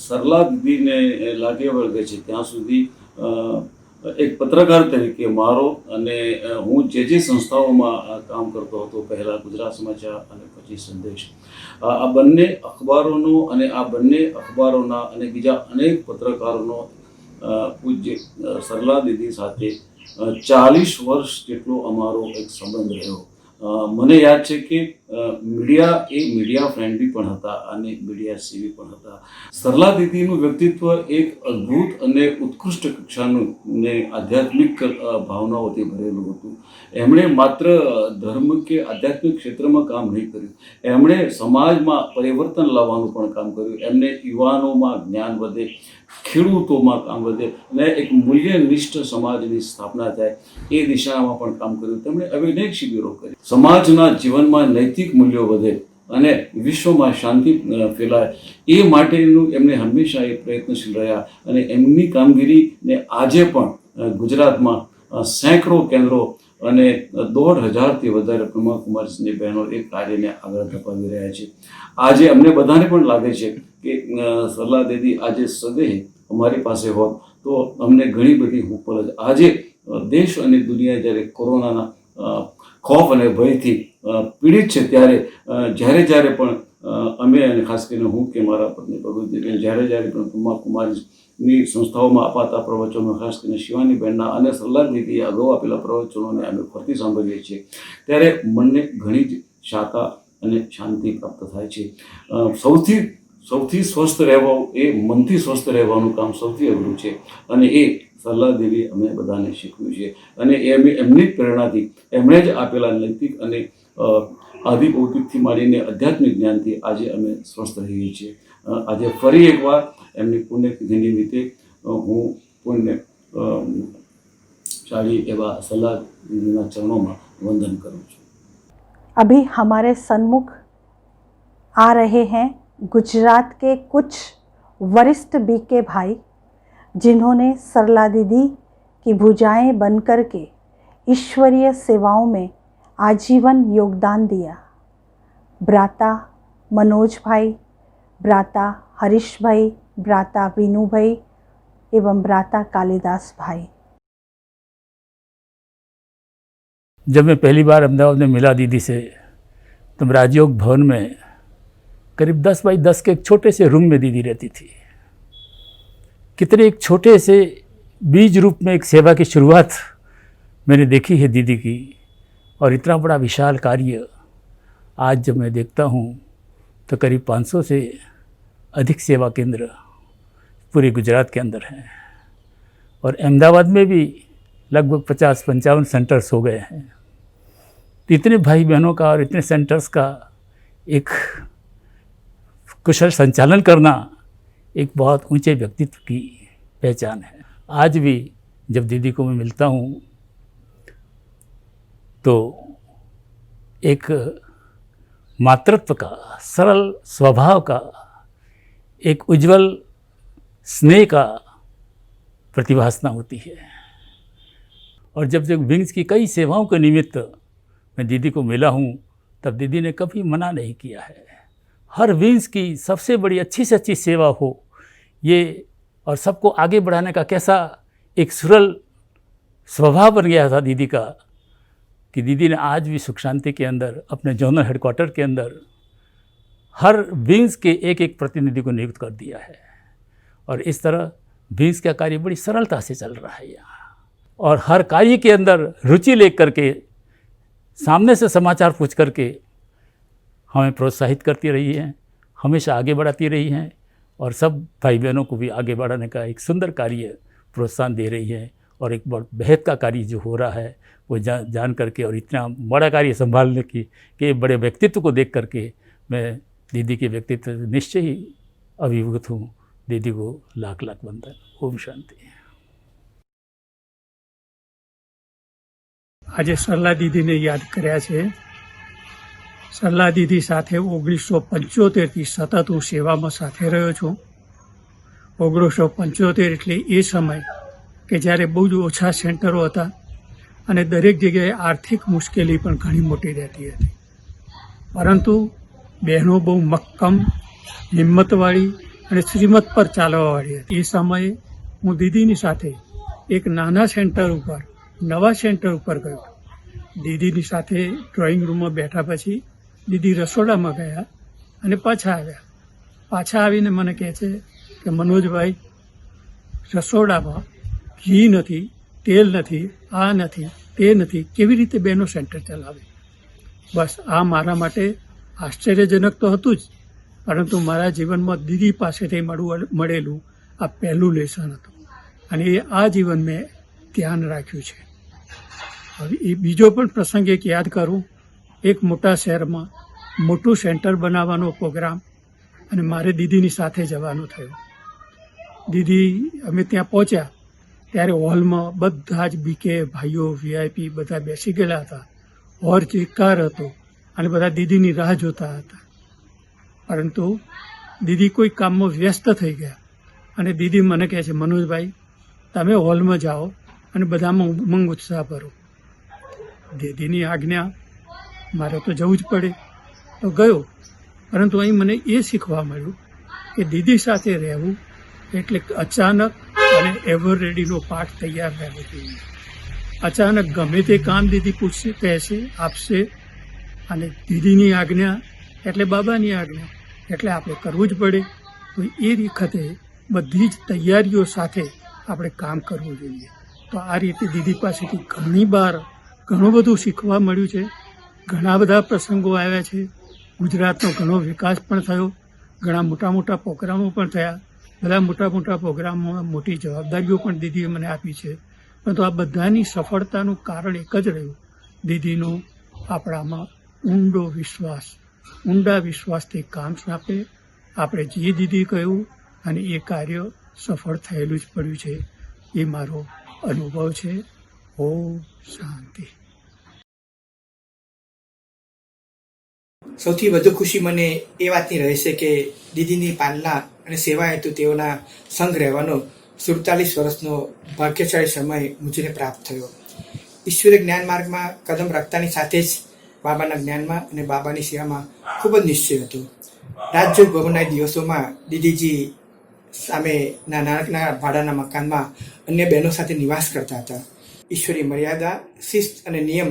સરલા દીદીને લાગે વળગે છે ત્યાં સુધી એક પત્રકાર તરીકે મારો અને હું જે સંસ્થાઓમાં કામ કરતો હતો, પહેલાં ગુજરાત સમાચાર અને પછી સંદેશ, આ બંને અખબારોનો અને આ બંને અખબારોના અને બીજા અનેક પત્રકારોનો પૂજ્ય સરલા દીદી સાથે 40 વર્ષ જેટલો અમારો એક સંબંધ રહ્યો। મને યાદ છે કે મીડિયા ફ્રેન્ડલી પણ હતા અને મીડિયા સેવી પણ હતા। સરલા દીદીનું વ્યક્તિત્વ એક અદ્ભુત અને ઉત્કૃષ્ટ કક્ષાનું ને આધ્યાત્મિક ભાવનાઓથી ભરેલું હતું। એમણે માત્ર ધર્મ કે આધ્યાત્મિક ક્ષેત્રમાં કામ નહીં કર્યું, એમણે સમાજમાં પરિવર્તન લાવવાનું પણ કામ કર્યું। એમને યુવાનોમાં જ્ઞાન વધે, ખેડૂતોમાં કામ વધે અને એક મૂલ્યનિષ્ઠ સમાજની સ્થાપના થાય એ દિશામાં પણ કામ કર્યું। તેમણે અનેક શિબિરો કરી, સમાજના જીવનમાં નૈતિક મૂલ્યો વધે અને વિશ્વમાં શાંતિ ફેલાય એ માટેનું એમને હંમેશા એ પ્રયત્નશીલ રહ્યા અને એમની કામગીરીને આજે પણ ગુજરાતમાં સેંકડો કેન્દ્રો અને 1,500થી વધારે બ્રહ્માકુમારીઝની બહેનો એ કાર્યને આગળ ધપાવી રહ્યા છે. આજે અમને બધાને પણ લાગે છે કે સરલા દીદી આજે સદેહ અમારી પાસે હોત તો અમને ઘણી બધી હુંફળ જ આજે દેશ અને દુનિયા જ્યારે કોરોનાના ખોફ અને ભયથી પીડિત છે ત્યારે જ્યારે પણ અમે અને ખાસ કરીને હું કે મારા પત્ની ભગવતીબેન જ્યારે પણ બ્રહ્માકુમારીની સંસ્થાઓમાં અપાતા પ્રવચનો ખાસ કરીને શિવાની બહેનના અને સરલા દીદીએ અગાઉ આપેલા પ્રવચનોને અમે ફરતી સાંભળીએ છીએ ત્યારે મનને ઘણી જ શાતા અને શાંતિ પ્રાપ્ત થાય છે. સૌથી સ્વસ્થ રહેવું એ મનથી સ્વસ્થ રહેવાનું કામ સૌથી અઘરું છે અને એ સરલા દેવી અમે બધાને શીખવ્યું છે અને એમની જ પ્રેરણાથી એમણે જ આપેલા નૈતિક અને આદિ ભૌતિકથી માંડીને આધ્યાત્મિક જ્ઞાનથી આજે અમે સ્વસ્થ રહીએ છીએ. આજે ફરી એકવાર એમની પુણ્યતિથિ નિમિત્તે હું પુણ્યશાળી એવા સરલા દીદીના ચરણોમાં વંદન કરું છું. अभी हमारे सन्मुख आ रहे हैं गुजरात के कुछ वरिष्ठ बीके भाई जिन्होंने सरला दीदी की भुजाएं बनकर के ईश्वरीय सेवाओं में आजीवन योगदान दिया. भ्राता मनोज भाई, भ्राता हरीश भाई, भ्राता विनू भाई एवं भ्राता कालिदास भाई. जब मैं पहली बार अहमदाबाद में मिला दीदी से तो राजयोग भवन में करीब 10 बाई 10 के एक छोटे से रूम में दीदी रहती थी. कितने एक छोटे से बीज रूप में एक सेवा की शुरुआत मैंने देखी है दीदी की और इतना बड़ा विशाल कार्य आज जब मैं देखता हूँ तो करीब 500 से अधिक सेवा केंद्र पूरे गुजरात के अंदर हैं और अहमदाबाद में भी लगभग 50-55 सेंटर्स हो गए हैं. इतने भाई बहनों का और इतने सेंटर्स का एक कुशल संचालन करना एक बहुत ऊंचे व्यक्तित्व की पहचान है. आज भी जब दीदी को मैं मिलता हूँ तो एक मातृत्व का, सरल स्वभाव का, एक उज्जवल स्नेह का प्रतिभासना होती है. और जब विंग्स की कई सेवाओं के निमित्त मैं दीदी को मिला हूँ तब दीदी ने कभी मना नहीं किया है. हर विंग्स की सबसे बड़ी अच्छी से अच्छी सेवा हो ये और सबको आगे बढ़ाने का कैसा एक सरल स्वभाव बन गया था दीदी का कि दीदी ने आज भी सुख शांति के अंदर अपने जोनल हेडक्वार्टर के अंदर हर विंग्स के एक एक प्रतिनिधि को नियुक्त कर दिया है और इस तरह विंग्स का कार्य बड़ी सरलता से चल रहा है यहाँ और हर कार्य के अंदर रुचि ले करके सामने से समाचार पूछ करके हमें प्रोत्साहित करती रही हैं, हमेशा आगे बढ़ाती रही हैं और सब भाई बहनों को भी आगे बढ़ाने का एक सुंदर कार्य प्रोत्साहन दे रही है और एक बहुत बेहद का कार्य जो हो रहा है वो जान करके और इतना बड़ा कार्य संभालने की के बड़े व्यक्तित्व को देख करके मैं दीदी के व्यक्तित्व निश्चय ही अभिभूत हूँ. दीदी को लाख लाख वंदन. ओम शांति. આજે સરલા દીદીને યાદ કર્યા છે. સરલા દીદી સાથે 1975થી સતત હું સેવામાં સાથે રહ્યો છું. 1975 એટલે એ સમય કે જ્યારે બહુ જ ઓછા સેન્ટરો હતા અને દરેક જગ્યાએ આર્થિક મુશ્કેલી પણ ઘણી મોટી રહેતી હતી. પરંતુ બહેનો બહુ મક્કમ, હિંમતવાળી અને શ્રીમત પર ચાલવાવાળી હતી. એ સમયે હું દીદીની સાથે એક નાના સેન્ટર ઉપર, નવા સેન્ટર ઉપર ગયો. દીદીની સાથે ડ્રોઈંગ રૂમમાં બેઠા પછી દીદી રસોડામાં ગયા અને પાછા આવ્યા. પાછા આવીને મને કહે છે કે મનોજભાઈ, રસોડામાં ઘી નથી, તેલ નથી, આ નથી, તે નથી, કેવી રીતે બેનો સેન્ટર ચલાવે? બસ આ મારા માટે આશ્ચર્યજનક તો હતું જ, પરંતુ મારા જીવનમાં દીદી પાસેથી મળેલું આ પહેલું લેસન હતું અને એ આ જીવન મેં ધ્યાન રાખ્યું છે. હવે એ બીજો પણ પ્રસંગ એક યાદ કરું. એક મોટા શહેરમાં મોટું સેન્ટર બનાવવાનો પ્રોગ્રામ અને મારે દીદીની સાથે જવાનું થયું. દીદી અમે ત્યાં પહોંચ્યા ત્યારે હોલમાં બધા જ બીકે ભાઈઓ, વીઆઈપી બધા બેસી ગયેલા હતા. હોર ચિક્કાર હતો અને બધા દીદીની રાહ જોતા હતા. પરંતુ દીદી કોઈ કામમાં વ્યસ્ત થઈ ગયા અને દીદી મને કહે છે, મનોજભાઈ તમે હોલમાં જાઓ અને બધામાં ઉમંગ ઉત્સાહ ભરો. દીદીની આજ્ઞા મારે તો જવું જ પડે તો ગયો. પરંતુ અહીં મને એ શીખવા મળ્યું કે દીદી સાથે રહેવું એટલે અચાનક અને એવર રેડીનો પાઠ તૈયાર રહેવો જોઈએ. અચાનક ગમે તે કામ દીદી પૂછશે, કહેશે, આપશે, અને દીદીની આજ્ઞા એટલે બાબાની આજ્ઞા એટલે આપણે કરવું જ પડે. તો એ વખતે બધી જ તૈયારીઓ સાથે આપણે કામ કરવું જોઈએ. તો આ રીતે દીદી પાસેથી ઘણું બધું શીખવા મળ્યું છે. ઘણા બધા પ્રસંગો આવ્યા છે. ગુજરાતનો ઘણો વિકાસ પણ થયો. ઘણા મોટા મોટા પ્રોગ્રામો પણ થયા. બધા મોટા મોટા પ્રોગ્રામોમાં મોટી જવાબદારીઓ પણ દીદીએ મને આપી છે. પરંતુ આ બધાની સફળતાનું કારણ એક જ રહ્યું, દીદીનો આપણામાં ઊંડા વિશ્વાસથી કામ આપે. આપણે જે દીદી કહ્યું અને એ કાર્ય સફળ થયેલું જ પડ્યું છે. એ મારો અનુભવ છે. ઓમ શાંતિ. સૌથી વધુ ખુશી મને એ વાતની રહે છે કે દીદીની પાલના અને સેવા હેતુ તેઓના સંગ રહેવાનો 47 વર્ષનો ભાગ્યશાળી સમય મુજને પ્રાપ્ત થયો. ઈશ્વરીય જ્ઞાન માર્ગમાં કદમ રાખતાની સાથે જ બાબાના જ્ઞાનમાં અને બાબાની સેવામાં ખૂબ જ નિશ્ચય હતો. રાજયોગ ભવનના દિવસોમાં દીદીજી સામેના નાનકના ભાડાના મકાનમાં અન્ય બહેનો સાથે નિવાસ કરતા હતા. ઈશ્વરી મર્યાદા, શિસ્ત અને નિયમ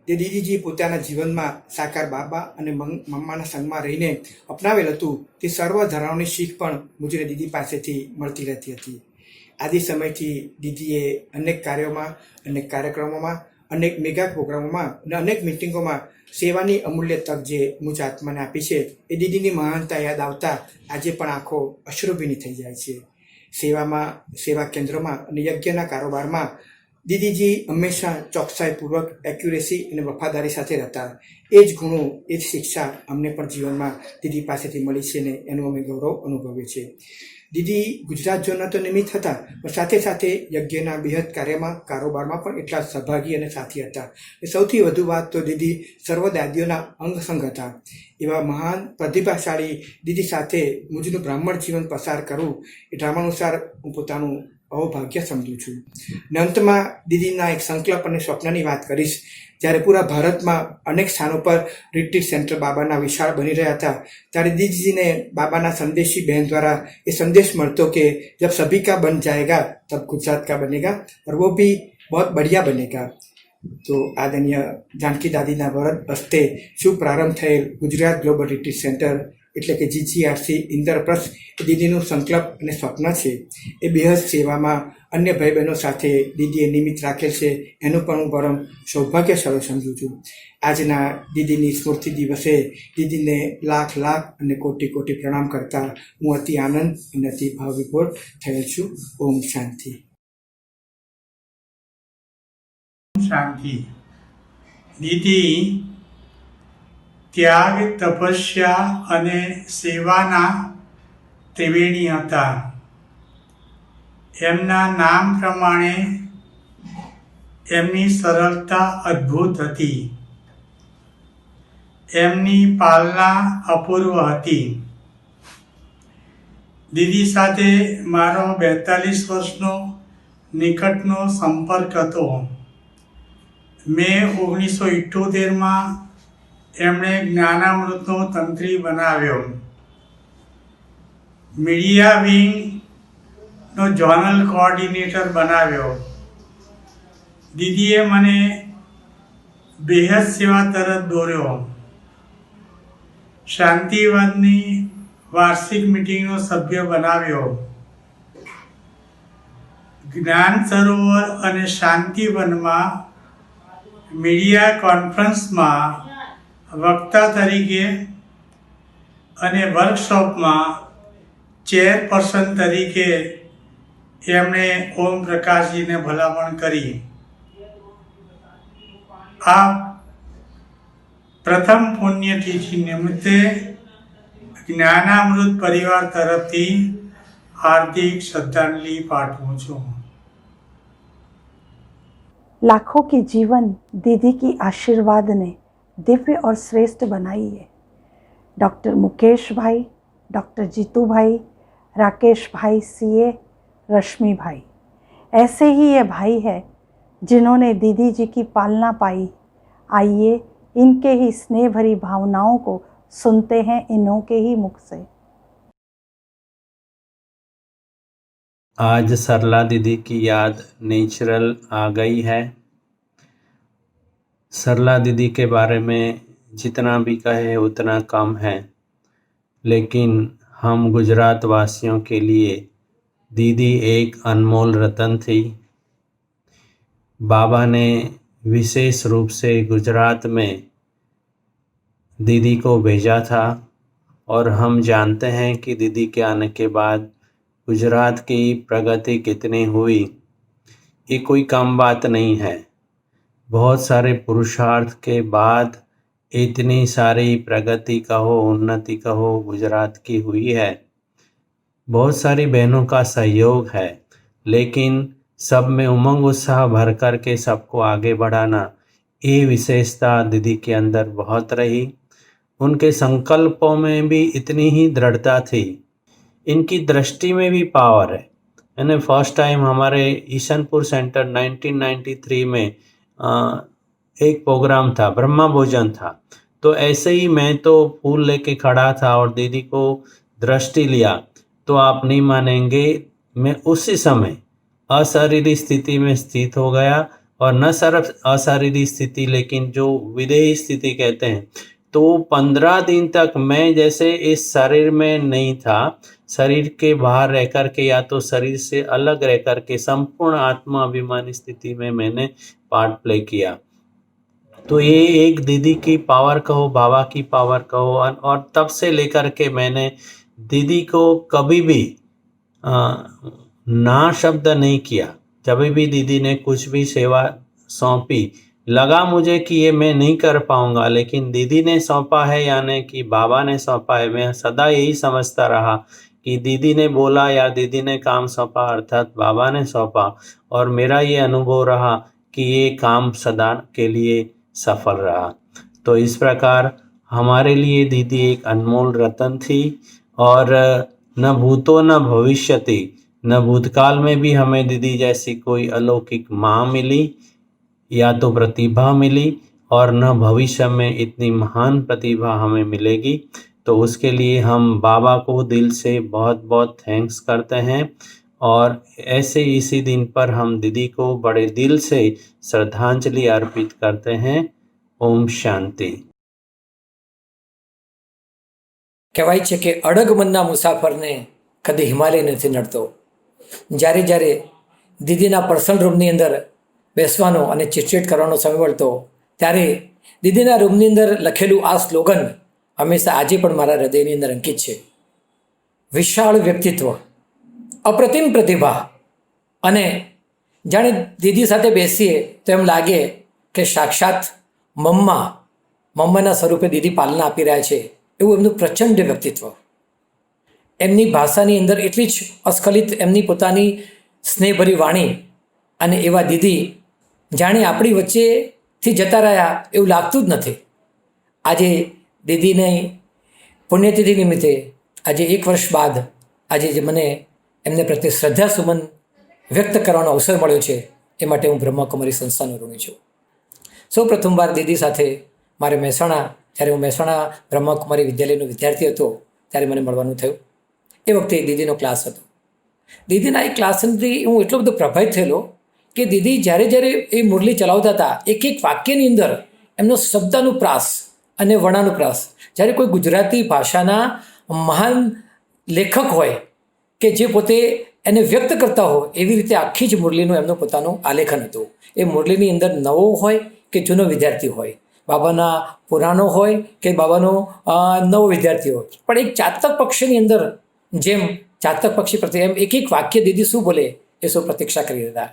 જે દીદીજી પોતાના જીવનમાં સાકાર બાબા અને મમ્માના સંગમાં રહીને અપનાવેલ હતું, તે સર્વ ધરાવની શીખ પણ મુજને દીદી પાસેથી મળતી રહેતી હતી. આદિ સમયથી દીદીએ અનેક કાર્યોમાં, અનેક કાર્યક્રમોમાં, અનેક મેગા પ્રોગ્રામોમાં અને અનેક મિટિંગોમાં સેવાની અમૂલ્ય તક જે મુજ આત્માને આપી છે, એ દીદીની મહાનતા યાદ આવતા આજે પણ આંખો અશ્રુભીની થઈ જાય છે. સેવામાં, સેવા કેન્દ્રોમાં અને યજ્ઞના કારોબારમાં દીદીજી હંમેશા ચોકસાઈપૂર્વક, એક્યુરેસી અને વફાદારી સાથે રહેતા. એ જ ગુણો, એ જ શિક્ષા અમને પણ જીવનમાં દીદી પાસેથી મળી છે ને એનું અમે ગૌરવ અનુભવીએ છીએ. દીદી ગુજરાત ઝોનના તો નિમિત્ત હતા, પણ સાથે સાથે યજ્ઞના બૃહદ કાર્યમાં, કારોબારમાં પણ એટલા સહભાગી અને સાથી હતા. સૌથી વધુ વાત તો દીદી સર્વ દાદીઓના અંગસંગ હતા. એવા મહાન પ્રતિભાશાળી દીદી સાથે મુજનું બ્રાહ્મણ જીવન પસાર કરવું એ ડ્રામાનુસાર હું પોતાનું અવભાગ્ય સમજું છું. અંતમાં દીદીના એક સંકલ્પ અને સ્વપ્નની વાત કરીશ. જ્યારે પૂરા ભારતમાં અનેક સ્થાનો પર રિટ્રીટ સેન્ટર બાબાના વિશાળ બની રહ્યા હતા, ત્યારે દીદીજીને બાબાના સંદેશી બહેન દ્વારા એ સંદેશ મળતો કે જબ સભી કા બન જાएगा તબ ગુજરાત કા બનેગા और वो भी बहुत बढ़िया बनेगा. તો આદરણીય જાનકી દાદીના વરદ હસ્તે શુભ પ્રારંભ થયેલ ગુજરાત ગ્લોબલ રિટ્રીટ સેન્ટર એટલે કે GGRC ઇન્દ્રપ્રસ્થ એ દીદીનું સંકલ્પ અને સ્વપ્ન છે. એ બેહદ સેવામાં અન્ય ભાઈ બહેનો સાથે દીદીએ નિમિત્ત રાખેલ છે. એનું પણ હું પરમ સૌભાગ્યશાળી સમજું છું. આજના દીદીની સ્મૃતિ દિવસે દીદીને લાખ લાખ અને કોટી કોટી પ્રણામ કરતા હું અતિ આનંદ અને અતિ ભાવવિભોર થયેલ છું. ઓમ શાંતિ. શાંતિ. દીદી ત્યાગ, તપસ્યા અને સેવાના ત્રિવેણી હતા. એમના નામ પ્રમાણે એમની સરળતા અદ્ભુત હતી. એમની પાલના અપૂર્વ હતી. દીદી સાથે મારો 42 વર્ષનો નિકટનો સંપર્ક હતો. મેં 1978માં એમણે જ્ઞાનામૃતનો તંત્રી બનાવ્યો. મીડિયા વિંગનો ઝોનલ કોઓર્ડિનેટર બનાવ્યો. દીદીએ મને બેહદ સેવા તરફ દોર્યો. શાંતિવનની વાર્ષિક મિટિંગનો સભ્ય બનાવ્યો. જ્ઞાન સરોવર અને શાંતિવનમાં મીડિયા કોન્ફરન્સમાં વક્તા તરીકે અને વર્કશોપમાં ચેરપર્સન તરીકે એમણે ઓમ પ્રકાશજીને ભલામણ કરી. આ પ્રથમ પુણ્યતિથિ નિમિત્તે જ્ઞાનામૃત પરિવાર તરફથી हार्दिक श्रद्धांजलि पाठवूं छूं. लाखों के जीवन दीदी की आशीर्वाद ने दिव्य और श्रेष्ठ बनाई है. डॉक्टर मुकेश भाई, डॉक्टर जीतू भाई, राकेश भाई सीए, रश्मि भाई, ऐसे ही ये भाई है जिन्होंने दीदी जी की पालना पाई। आइए इनके ही स्नेह भरी भावनाओं को सुनते हैं इन्हों के ही मुख से। आज सरला दीदी की याद नेचुरल आ गई है। सरला दीदी के बारे में जितना भी कहे उतना कम है, लेकिन हम गुजरात वासियों के लिए दीदी एक अनमोल रतन थी। बाबा ने विशेष रूप से गुजरात में दीदी को भेजा था और हम जानते हैं कि दीदी के आने के बाद गुजरात की प्रगति कितनी हुई। ये कोई कम बात नहीं है। बहुत सारे पुरुषार्थ के बाद इतनी सारी प्रगति कहो, उन्नति कहो, गुजरात की हुई है। बहुत सारी बहनों का सहयोग है, लेकिन सब में उमंग उत्साह भर कर के सबको आगे बढ़ाना, ये विशेषता दीदी के अंदर बहुत रही। उनके संकल्पों में भी इतनी ही दृढ़ता थी। इनकी दृष्टि में भी पावर है। मैंने फर्स्ट टाइम हमारे ईशनपुर सेंटर 1993 में एक प्रोग्राम था, ब्रह्मा भोजन था, तो ऐसे ही मैं तो फूल लेके खड़ा था और दीदी को दृष्टि लिया, तो आप नहीं मानेंगे, मैं उसी समय अशारीरिक स्थिति में स्थित हो गया। और न सिर्फ अशारीरिक स्थिति, लेकिन जो विदेही स्थिति कहते हैं, तो 15 दिन तक मैं जैसे इस शरीर में नहीं था, शरीर के बाहर रह कर के या तो शरीर से अलग रह कर के संपूर्ण आत्मा अभिमानी स्थिति में मैंने पार्ट प्ले किया। तो ये एक दीदी की पावर कहो, बाबा की पावर कहो, और तब से लेकर के मैंने दीदी को कभी भी ना शब्द नहीं किया। जब भी दीदी ने कुछ भी सेवा सौंपी, लगा मुझे कि ये मैं नहीं कर पाऊंगा, लेकिन दीदी ने सौंपा है यानी कि बाबा ने सौंपा है। मैं सदा यही समझता रहा कि दीदी ने बोला या दीदी ने काम सौंपा अर्थात बाबा ने सौंपा, और मेरा ये अनुभव रहा कि ये काम सदा के लिए सफल रहा। तो इस प्रकार हमारे लिए दीदी एक अनमोल रतन थी, और न भूतो न भविष्यति, न भूतकाल में भी हमें दीदी जैसी कोई अलौकिक माँ मिली या तो प्रतिभा मिली, और न भविष्य में इतनी महान प्रतिभा हमें मिलेगी। तो उसके लिए हम बाबा को दिल से बहुत बहुत थैंक्स करते हैं, और ऐसे इसी दिन पर हम दीदी को बड़े दिल से श्रद्धांजलि अर्पित करते हैं। ओम शांति। કહેવાય છે કે અડગ મનના મુસાફરને કદી હિમાલય નથી નડતો. જ્યારે જ્યારે દીદીના પર્સનલ રૂમની અંદર બેસવાનો અને ચીટચીટ કરવાનો સમય મળતો, ત્યારે દીદીના રૂમની અંદર લખેલું આ સ્લોગન હંમેશા આજે પણ મારા હૃદયની અંદર અંકિત છે. વિશાળ વ્યક્તિત્વ, અપ્રતિમ પ્રતિભા, અને જાણે દીદી સાથે બેસીએ તો એમ લાગે કે સાક્ષાત મમ્માના સ્વરૂપે દીદી પાલના આપી રહ્યા છે, એવું એમનું પ્રચંડ વ્યક્તિત્વ. એમની ભાષાની અંદર એટલી જ અસ્ખલિત એમની પોતાની સ્નેહભરી વાણી, અને એવા દીદી જાણે આપણી વચ્ચેથી જતા રહ્યા એવું લાગતું જ નથી. આજે દીદીની પુણ્યતિથિ નિમિત્તે આજે 1 વર્ષ બાદ આજે જે મને એમને પ્રત્યે શ્રદ્ધાસુમન વ્યક્ત કરવાનો અવસર મળ્યો છે, એ માટે હું બ્રહ્માકુમારી સંસ્થાનો ઋણી છું. સૌ પ્રથમવાર દીદી સાથે મારે જ્યારે હું મહેસાણા બ્રહ્માકુમારી વિદ્યાલયનો વિદ્યાર્થી હતો ત્યારે મને મળવાનું થયું. એ વખતે દીદીનો ક્લાસ હતો. દીદીના એ ક્લાસથી હું એટલો બધો પ્રભાવિત થયેલો કે દીદી જ્યારે જ્યારે એ મુરલી ચલાવતા હતા, એક એક વાક્યની અંદર એમનો શબ્દાનુપ્રાસ અને વર્ણાનુપ્રાસ, જ્યારે કોઈ ગુજરાતી ભાષાના મહાન લેખક હોય કે જે પોતે એને વ્યક્ત કરતા હોય, એવી રીતે આખી જ મુરલીનું એમનું પોતાનું આલેખન હતું. એ મુરલીની અંદર નવો હોય કે જૂનો વિદ્યાર્થી હોય, બાબાના પુરાણો હોય કે બાબાનો નવો વિદ્યાર્થી હોય, પણ એક ચાતક પક્ષીની અંદર જેમ ચાતક પક્ષી પ્રત્યે એમ એક એક વાક્ય દીદી શું બોલે એ સૌ પ્રતીક્ષા કરી રહ્યા.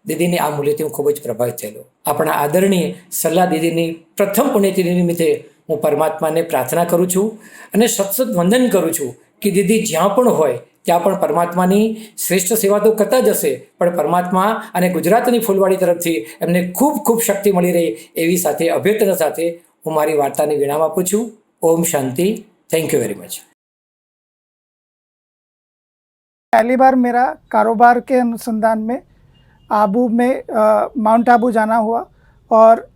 દીદીની આ મૂલ્યથી હું ખૂબ જ પ્રભાવિત થયેલો. આપણા આદરણીય સરલા દીદીની પ્રથમ પુણ્યતિથિ નિમિત્તે હું પરમાત્માને પ્રાર્થના કરું છું અને સતત વંદન કરું છું કે દીદી જ્યાં પણ હોય ત્યાં પણ પરમાત્માની શ્રેષ્ઠ સેવા તો કરતા જ હશે, પણ પરમાત્મા અને ગુજરાતની ફૂલવાડી તરફથી એમને ખૂબ ખૂબ શક્તિ મળી રહે એવી સાથે અભ્યર્થના સાથે હું મારી વાર્તાને વિરામ આપું છું. ઓમ શાંતિ, थैंक यू वेरी मच। पहली बार मेरा कारोबार के अनुसंधान में आबू में माउंट आबू जाना हुआ और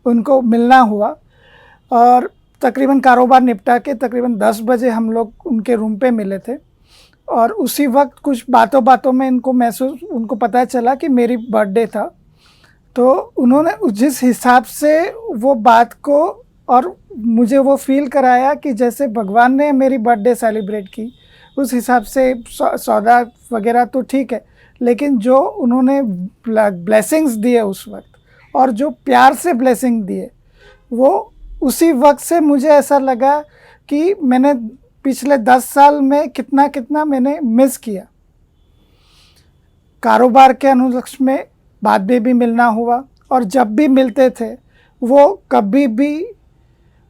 उनको मिलना हुआ, और तकरीबन कारोबार निपटा के तकरीबन 10 बजे हम लोग उनके रूम पे मिले थे। और उसी वक्त कुछ बातों बातों में उनको पता चला कि मेरी बर्थडे था। तो उन्होंने जिस हिसाब से वो बात को और मुझे वो फील कराया कि जैसे भगवान ने मेरी बर्थडे सेलिब्रेट की, उस हिसाब से सौदा वगैरह तो ठीक है, लेकिन जो उन्होंने ब्लेसिंग्स दिए उस वक्त और जो प्यार से ब्लेसिंग दिए, वो उसी वक्त से मुझे ऐसा लगा कि मैंने पिछले 10 साल में कितना कितना मैंने मिस किया। कारोबार के अनुलक्ष्य में बाद में भी मिलना हुआ, और जब भी मिलते थे वो कभी भी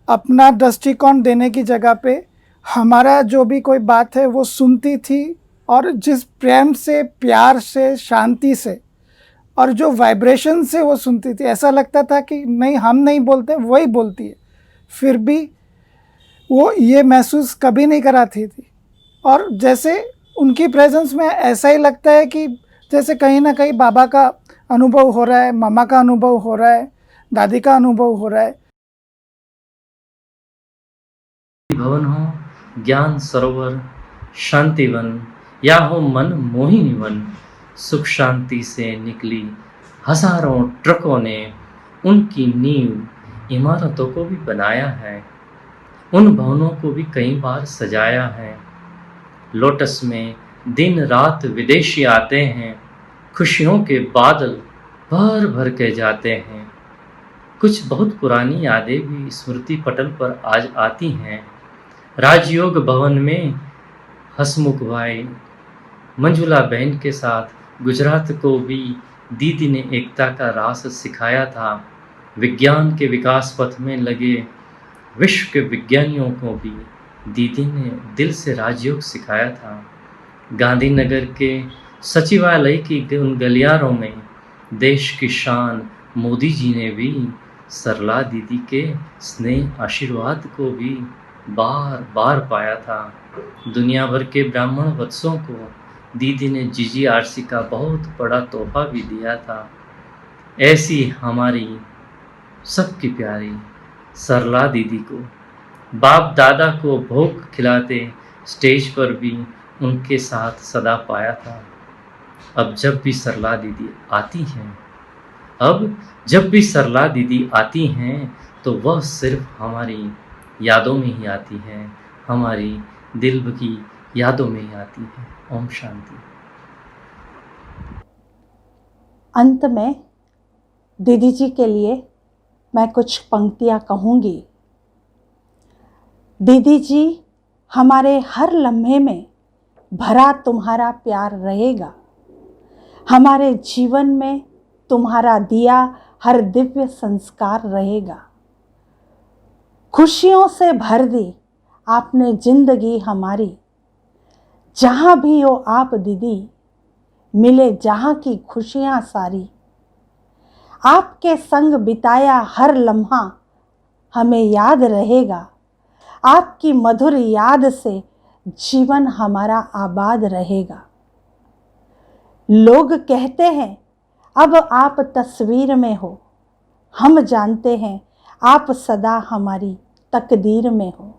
अपना दृष्टिकोण देने की जगह पे हमारा जो भी कोई बात है वो सुनती थी, और जिस प्रेम से, प्यार से, शांति से और जो वाइब्रेशन से वो सुनती थी, ऐसा लगता था कि नहीं, हम नहीं बोलते, वही बोलती है। फिर भी वो ये महसूस कभी नहीं कराती थी। और जैसे उनकी प्रेजेंस में ऐसा ही लगता है कि जैसे कहीं ना कहीं बाबा का अनुभव हो रहा है, मामा का अनुभव हो रहा है, दादी का अनुभव हो रहा है। भवन हो, ज्ञान सरोवर, शांतिवन, या हो मन मोहिनी वन, सुख शांति से निकली हजारों ट्रकों ने उनकी नींव इमारतों को भी बनाया है, उन भवनों को भी कई बार सजाया है। लोटस में दिन रात विदेशी आते हैं, खुशियों के बादल भर भर के जाते हैं। कुछ बहुत पुरानी यादें भी स्मृति पटल पर आज आती हैं। राजयोग भवन में हसमुख भाई, मंजुला बहन के साथ गुजरात को भी दीदी ने एकता का रास सिखाया था। विज्ञान के विकास पथ में लगे विश्व के विज्ञानियों को भी दीदी ने दिल से राजयोग सिखाया था। गांधीनगर के सचिवालय की उन गलियारों में देश की शान मोदी जी ने भी सरला दीदी के स्नेह आशीर्वाद को भी बार बार पाया था। दुनिया भर के ब्राह्मण वत्सों को दीदी ने GGRC का बहुत बड़ा तोहफा भी दिया था। ऐसी हमारी सबकी प्यारी सरला दीदी को बाप दादा को भोग खिलाते स्टेज पर भी उनके साथ सदा पाया था। अब जब भी सरला दीदी आती हैं तो वह सिर्फ हमारी यादों में ही आती हैं, हमारी दिल की यादों में ही आती है। ओम शांति। अंत में दीदी जी के लिए मैं कुछ पंक्तियाँ कहूँगी। दीदी जी, हमारे हर लम्हे में भरा तुम्हारा प्यार रहेगा। हमारे जीवन में तुम्हारा दिया हर दिव्य संस्कार रहेगा। खुशियों से भर दी आपने जिंदगी हमारी। जहाँ भी हो आप दीदी, मिले जहाँ की खुशियाँ सारी। आपके संग बिताया हर लम्हा हमें याद रहेगा। आपकी मधुर याद से जीवन हमारा आबाद रहेगा। लोग कहते हैं अब आप तस्वीर में हो, हम जानते हैं आप सदा हमारी तकदीर में हो।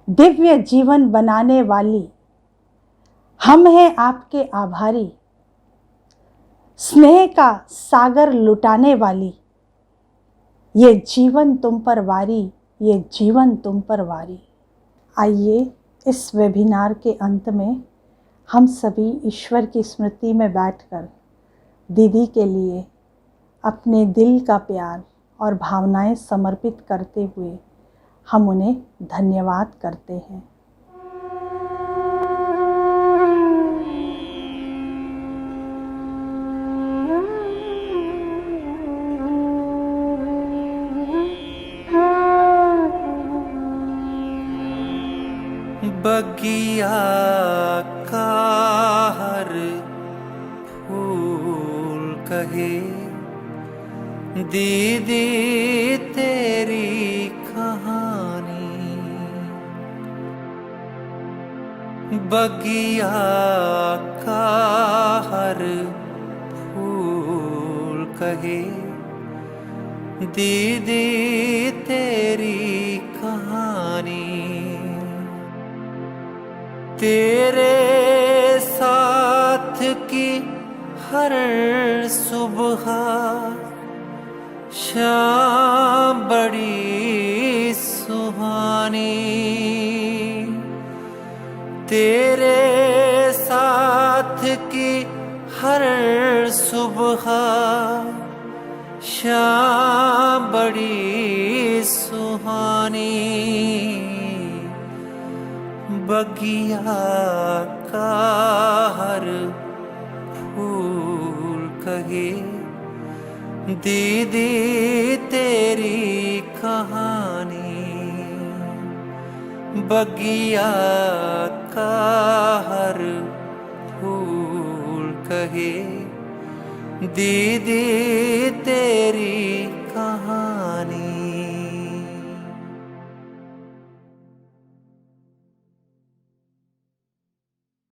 दिव्य जीवन बनाने वाली हम हैं आपके आभारी। स्नेह का सागर लुटाने वाली, ये जीवन तुम पर वारी, ये जीवन तुम पर वारी। आइए इस वेबिनार के अंत में हम सभी ईश्वर की स्मृति में बैठकर दीदी के लिए अपने दिल का प्यार और भावनाएं समर्पित करते हुए हम उन्हें धन्यवाद करते हैं। बगिया का हर फूल कहे दीदी तेरी कहानी। बगिया का हर फूल कहे दीदी तेरी कहानी। तेरे साथ की हर सुबह शाम बड़ी सुहानी। तेरे साथ की हर सुबह शाम बड़ी सुहानी। बगिया का हर फूल कहे दीदी तेरी कहानी। बगिया का हर फूल कहे दीदी तेरी